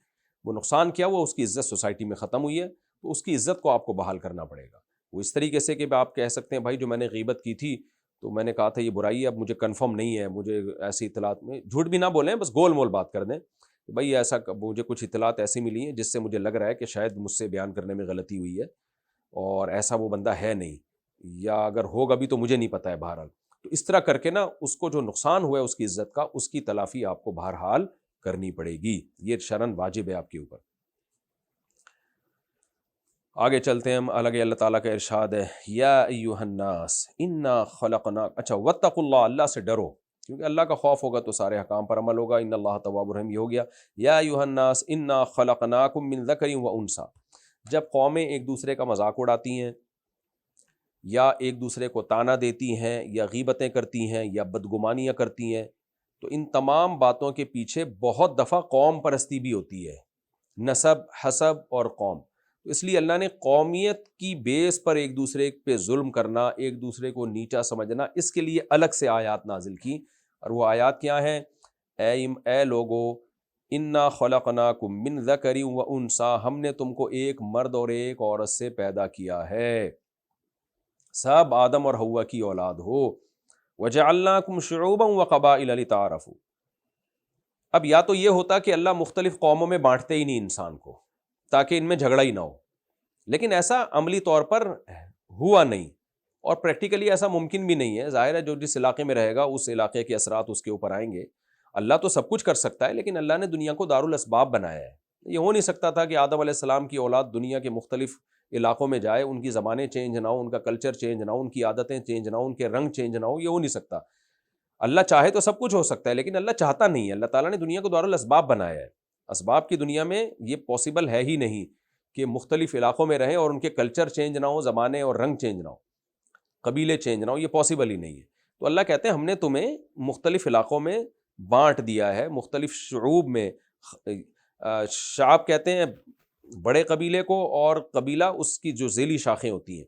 وہ نقصان کیا ہوا, اس کی عزت سوسائٹی میں ختم ہوئی ہے, تو اس کی عزت کو آپ کو بحال کرنا پڑے گا. وہ اس طریقے سے کہ آپ کہہ سکتے ہیں بھائی جو میں نے غیبت کی تھی تو میں نے کہا تھا یہ برائی ہے, اب مجھے کنفرم نہیں ہے, مجھے ایسی اطلاعات میں جھوٹ بھی نہ بولیں, بس گول مول بات کر دیں کہ بھائی ایسا مجھے کچھ اطلاعات ایسی ملی ہیں جس سے مجھے لگ رہا ہے کہ شاید مجھ سے بیان کرنے میں غلطی ہوئی ہے, اور ایسا وہ بندہ ہے نہیں, یا اگر ہوگا بھی تو مجھے نہیں پتہ ہے. بہرحال تو اس طرح کر کے نا اس کو جو نقصان ہوا ہے اس کی عزت کا, اس کی تلافی آپ کو بہرحال کرنی پڑے گی. یہ شرعاً واجب ہے آپ کے اوپر. آگے چلتے ہیں ہم. الگ اللہ تعالیٰ کا ارشاد ہے, یا ایھا الناس انا خلقناک. اچھا, واتقوا اللہ, اللہ سے ڈرو, کیونکہ اللہ کا خوف ہوگا تو سارے حکام پر عمل ہوگا. ان اللہ تواب الرحیم, یہ ہو گیا. یا ایھا الناس انا خلقناکم من ذکر و انثی. جب قومیں ایک دوسرے کا مذاق اڑاتی ہیں یا ایک دوسرے کو طعنہ دیتی ہیں یا غیبتیں کرتی ہیں یا بدگمانیاں کرتی ہیں, تو ان تمام باتوں کے پیچھے بہت دفعہ قوم پرستی بھی ہوتی ہے, نسب, حسب اور قوم. تو اس لیے اللہ نے قومیت کی بیس پر ایک دوسرے پہ ظلم کرنا, ایک دوسرے کو نیچا سمجھنا, اس کے لیے الگ سے آیات نازل کی. اور وہ آیات کیا ہیں؟ اے لوگو, انا خلقناکم من ذکر و انثی, ہم نے تم کو ایک مرد اور ایک عورت سے پیدا کیا ہے, سب آدم اور حوا کی اولاد ہو. وجعلناکم شعوبا وقبائل لتعارفوا. اب یا تو یہ ہوتا کہ اللہ مختلف قوموں میں بانٹتے ہی نہیں انسان کو تاکہ ان میں جھگڑا ہی نہ ہو, لیکن ایسا عملی طور پر ہوا نہیں, اور پریکٹیکلی ایسا ممکن بھی نہیں ہے. ظاہر ہے جو جس علاقے میں رہے گا اس علاقے کے اثرات اس کے اوپر آئیں گے. اللہ تو سب کچھ کر سکتا ہے, لیکن اللہ نے دنیا کو دارالاسباب بنایا ہے. یہ ہو نہیں سکتا تھا کہ آدم علیہ السلام کی اولاد دنیا کے مختلف علاقوں میں جائے, ان کی زبانیں چینج نہ ہو, ان کا کلچر چینج نہ ہو, ان کی عادتیں چینج نہ ہو, ان کے رنگ چینج نہ ہو. یہ ہو نہیں سکتا. اللہ چاہے تو سب کچھ ہو سکتا ہے, لیکن اللہ چاہتا نہیں ہے. اللہ تعالیٰ نے دنیا کو دارالاسباب بنایا ہے. اسباب کی دنیا میں یہ پاسبل ہے ہی نہیں کہ مختلف علاقوں میں رہیں اور ان کے کلچر چینج نہ ہو, زبانیں اور رنگ چینج نہ ہو, قبیلے چینج نہ ہو. یہ پاسبل ہی نہیں ہے. تو اللہ کہتے ہیں ہم نے تمہیں مختلف علاقوں میں بانٹ دیا ہے, مختلف شعوب میں. شعب کہتے ہیں بڑے قبیلے کو, اور قبیلہ اس کی جو ذیلی شاخیں ہوتی ہیں.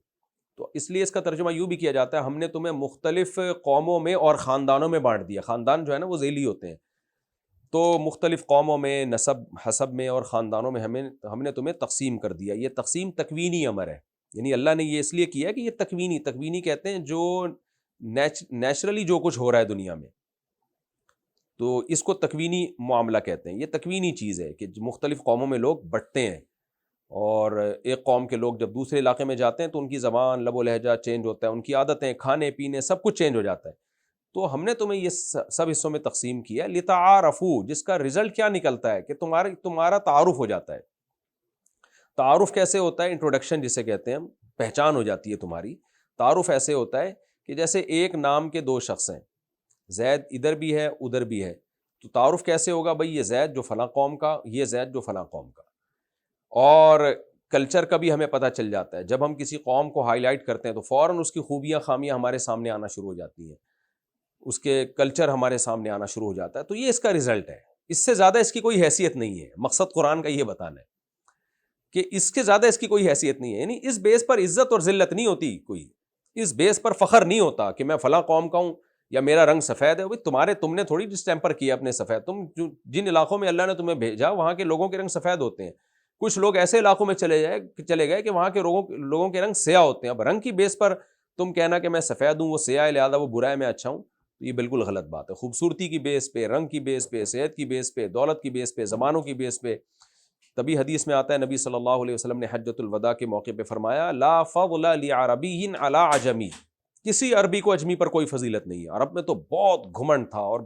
تو اس لیے اس کا ترجمہ یوں بھی کیا جاتا ہے, ہم نے تمہیں مختلف قوموں میں اور خاندانوں میں بانٹ دیا. خاندان جو ہے نا وہ ذیلی ہوتے ہیں, تو مختلف قوموں میں, نسب حسب میں اور خاندانوں میں ہم نے تمہیں تقسیم کر دیا. یہ تقسیم تکوینی امر ہے, یعنی اللہ نے یہ اس لیے کیا ہے کہ یہ تکوینی کہتے ہیں جو نیچرلی جو کچھ ہو رہا ہے دنیا میں, تو اس کو تکوینی معاملہ کہتے ہیں. یہ تکوینی چیز ہے کہ مختلف قوموں میں لوگ بٹتے ہیں, اور ایک قوم کے لوگ جب دوسرے علاقے میں جاتے ہیں تو ان کی زبان, لب و لہجہ چینج ہوتا ہے, ان کی عادتیں, کھانے پینے, سب کچھ چینج ہو جاتا ہے. تو ہم نے تمہیں یہ سب حصوں میں تقسیم کیا لتعارفوا, جس کا رزلٹ کیا نکلتا ہے کہ تمہارا تعارف ہو جاتا ہے. تعارف کیسے ہوتا ہے؟ انٹروڈکشن جسے کہتے ہیں, پہچان ہو جاتی ہے تمہاری. تعارف ایسے ہوتا ہے کہ جیسے ایک نام کے دو شخص ہیں, زید ادھر بھی ہے ادھر بھی ہے, تو تعارف کیسے ہوگا؟ بھئی یہ زید جو فلاں قوم کا, یہ زید جو فلاں قوم کا. اور کلچر کا بھی ہمیں پتہ چل جاتا ہے. جب ہم کسی قوم کو ہائی لائٹ کرتے ہیں تو فوراً اس کی خوبیاں خامیاں ہمارے سامنے آنا شروع ہو جاتی ہیں, اس کے کلچر ہمارے سامنے آنا شروع ہو جاتا ہے. تو یہ اس کا رزلٹ ہے. اس سے زیادہ اس کی کوئی حیثیت نہیں ہے. مقصد قرآن کا یہ بتانا ہے کہ اس کے زیادہ اس کی کوئی حیثیت نہیں ہے. یعنی اس بیس پر عزت اور ذلت نہیں ہوتی کوئی, اس بیس پر فخر نہیں ہوتا کہ میں فلاں قوم کا ہوں یا میرا رنگ سفید ہے. تم نے تھوڑی ڈسٹیمپر کیا اپنے سفید. تم جن علاقوں میں اللہ نے تمہیں بھیجا وہاں کے لوگوں کے رنگ سفید ہوتے ہیں. کچھ لوگ ایسے علاقوں میں چلے گئے کہ وہاں کے لوگوں کے رنگ سیاہ ہوتے ہیں. اب رنگ کی بیس پر تم کہنا کہ میں سفید ہوں, وہ سیاہ ہے لہٰذا وہ برا ہے میں اچھا ہوں, تو یہ بالکل غلط بات ہے. خوبصورتی کی بیس پہ, رنگ کی بیس پہ, صحت کی بیس پہ, دولت کی بیس پہ, زمانوں کی بیس پہ, تبھی حدیث میں آتا ہے نبی صلی اللہ علیہ وسلم نے حجۃ الوداع کے موقع پہ فرمایا لا فضل لعربی علی عجمی، کسی عربی کو اجمی پر کوئی فضیلت نہیں ہے. عرب میں تو بہت گھمنڈ تھا اور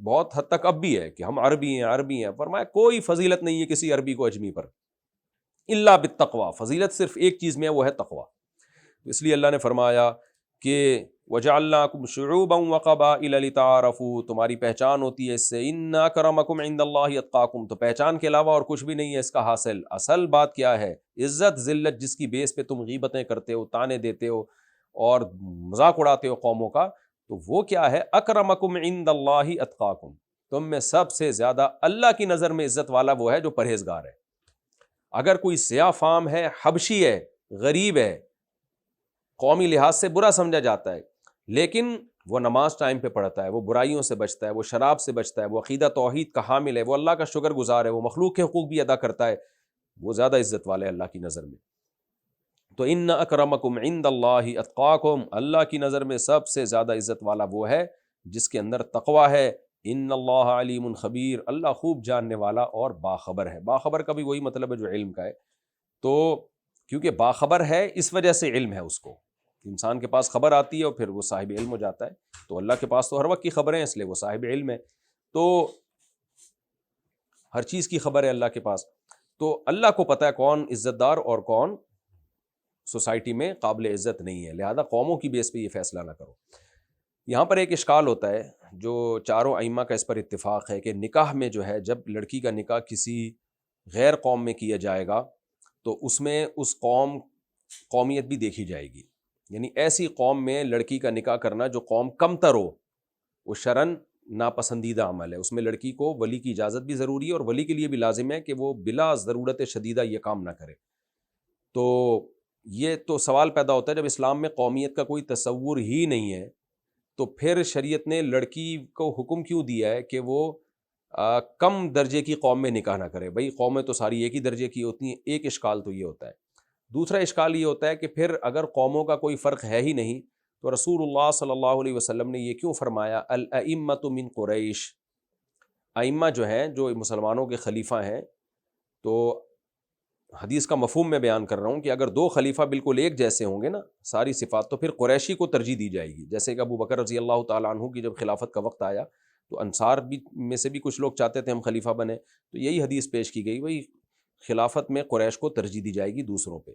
بہت حد تک اب بھی ہے کہ ہم عربی ہیں عربی ہیں. فرمایا کوئی فضیلت نہیں ہے کسی عربی کو اجمی پر الا بالتقوی، فضیلت صرف ایک چیز میں ہے، وہ ہے تقوی. اس لیے اللہ نے فرمایا کہ وَجَعَلْنَاكُمْ شُعُوبًا وَقَبَائِلَ لِتَعَارَفُوا، تمہاری پہچان ہوتی ہے اس سے. اِنَّ أَكْرَمَكُمْ عِندَ اللَّهِ أَتْقَاكُمْ، تو پہچان کے علاوہ اور کچھ بھی نہیں ہے اس کا حاصل. اصل بات کیا ہے؟ عزت ذلت جس کی بیس پہ تم غیبتیں کرتے ہو، تانے دیتے ہو اور مذاق اڑاتے ہو قوموں کا، تو وہ کیا ہے؟ أَكْرَمَكُمْ عِندَ اللَّهِ أَتْقَاكُمْ، تم میں سب سے زیادہ اللہ کی نظر میں عزت والا وہ ہے جو پرہیزگار ہے. اگر کوئی سیاہ فام ہے، حبشی ہے، غریب ہے، قومی لحاظ سے برا سمجھا جاتا ہے، لیکن وہ نماز ٹائم پہ پڑھتا ہے، وہ برائیوں سے بچتا ہے، وہ شراب سے بچتا ہے، وہ عقیدہ توحید کا حامل ہے، وہ اللہ کا شکر گزار ہے، وہ مخلوق کے حقوق بھی ادا کرتا ہے، وہ زیادہ عزت والے اللہ کی نظر میں. تو ان اکرمکم عند اللہ اتقاکم، اللہ کی نظر میں سب سے زیادہ عزت والا وہ ہے جس کے اندر تقوی ہے. ان اللہ علیم خبیر، اللہ خوب جاننے والا اور باخبر ہے. باخبر کا بھی وہی مطلب ہے جو علم کا ہے. تو کیونکہ باخبر ہے اس وجہ سے علم ہے اس کو، انسان کے پاس خبر آتی ہے اور پھر وہ صاحب علم ہو جاتا ہے. تو اللہ کے پاس تو ہر وقت کی خبریں ہیں، اس لیے وہ صاحب علم ہے. تو ہر چیز کی خبر ہے اللہ کے پاس. تو اللہ کو پتہ ہے کون عزت دار اور کون سوسائٹی میں قابل عزت نہیں ہے، لہذا قوموں کی بیس پہ یہ فیصلہ نہ کرو. یہاں پر ایک اشکال ہوتا ہے جو چاروں ائمہ کا اس پر اتفاق ہے کہ نکاح میں جو ہے، جب لڑکی کا نکاح کسی غیر قوم میں کیا جائے گا تو اس میں اس قومیت بھی دیکھی جائے گی. یعنی ایسی قوم میں لڑکی کا نکاح کرنا جو قوم کم تر ہو، وہ شرعاً ناپسندیدہ عمل ہے. اس میں لڑکی کو ولی کی اجازت بھی ضروری ہے اور ولی کے لیے بھی لازم ہے کہ وہ بلا ضرورت شدیدہ یہ کام نہ کرے. تو یہ تو سوال پیدا ہوتا ہے جب اسلام میں قومیت کا کوئی تصور ہی نہیں ہے تو پھر شریعت نے لڑکی کو حکم کیوں دیا ہے کہ وہ کم درجے کی قوم میں نکاح نہ کرے؟ بھئی قومیں تو ساری ایک ہی درجے کی ہوتی ہیں. ایک اشکال تو یہ ہوتا ہے. دوسرا اشکال یہ ہوتا ہے کہ پھر اگر قوموں کا کوئی فرق ہے ہی نہیں تو رسول اللہ صلی اللہ علیہ وسلم نے یہ کیوں فرمایا الائمۃ من قریش؟ ائمہ جو ہیں، جو مسلمانوں کے خلیفہ ہیں، تو حدیث کا مفہوم میں بیان کر رہا ہوں کہ اگر دو خلیفہ بالکل ایک جیسے ہوں گے نا ساری صفات، تو پھر قریشی کو ترجیح دی جائے گی. جیسے کہ ابو بکر رضی اللہ تعالیٰ عنہ کی جب خلافت کا وقت آیا تو انصار بھی میں سے بھی کچھ لوگ چاہتے تھے ہم خلیفہ بنے، تو یہی حدیث پیش کی گئی، وہی خلافت میں قریش کو ترجیح دی جائے گی دوسروں پہ.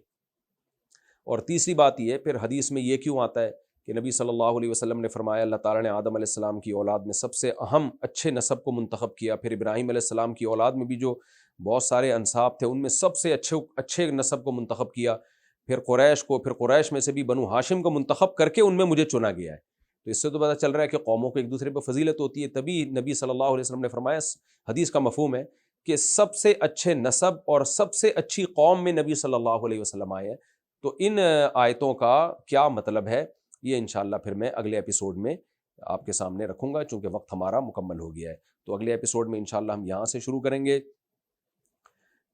اور تیسری بات یہ، پھر حدیث میں یہ کیوں آتا ہے کہ نبی صلی اللہ علیہ وسلم نے فرمایا اللہ تعالیٰ نے آدم علیہ السلام کی اولاد میں سب سے اہم اچھے نسب کو منتخب کیا، پھر ابراہیم علیہ السلام کی اولاد میں بھی جو بہت سارے انساب تھے ان میں سب سے اچھے نسب کو منتخب کیا، پھر قریش میں سے بھی بنو ہاشم کو منتخب کر کے ان میں مجھے چنا گیا ہے. تو اس سے تو پتہ چل رہا ہے کہ قوموں کو ایک دوسرے پہ فضیلت ہوتی ہے. تبھی نبی صلی اللہ علیہ وسلم نے فرمایا، حدیث کا مفہوم ہے کہ سب سے اچھے نسب اور سب سے اچھی قوم میں نبی صلی اللہ علیہ وسلم آئے ہیں. تو ان آیتوں کا کیا مطلب ہے یہ انشاءاللہ پھر میں اگلے ایپیسوڈ میں آپ کے سامنے رکھوں گا، چونکہ وقت ہمارا مکمل ہو گیا ہے. تو اگلے ایپیسوڈ میں انشاءاللہ ہم یہاں سے شروع کریں گے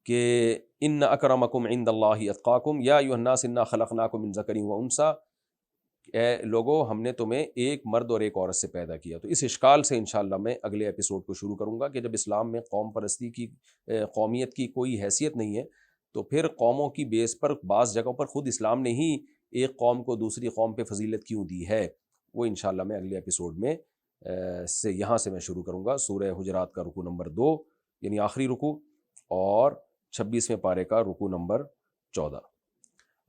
کہ ان اکرمکم عند اللہ اتقاکم یا ایھا الناس انا خلقناکم من ذکر و انثی، اے لوگو ہم نے تمہیں ایک مرد اور ایک عورت سے پیدا کیا. تو اس اشکال سے انشاءاللہ میں اگلے ایپیسوڈ کو شروع کروں گا کہ جب اسلام میں قوم پرستی کی قومیت کی کوئی حیثیت نہیں ہے تو پھر قوموں کی بیس پر بعض جگہوں پر خود اسلام نے ہی ایک قوم کو دوسری قوم پہ فضیلت کیوں دی ہے، وہ انشاءاللہ میں اگلے ایپیسوڈ میں یہاں سے میں شروع کروں گا. سورہ حجرات کا رکوع نمبر 2 یعنی آخری رکوع اور 26ویں پارے کا رکوع نمبر 14.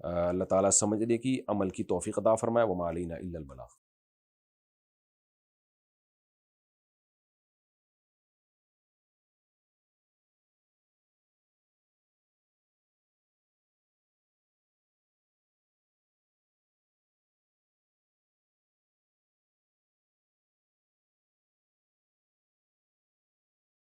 اللہ تعالیٰ سمجھنے کی عمل کی توفیق عطا فرمائے. وما علینا الا البلاغ.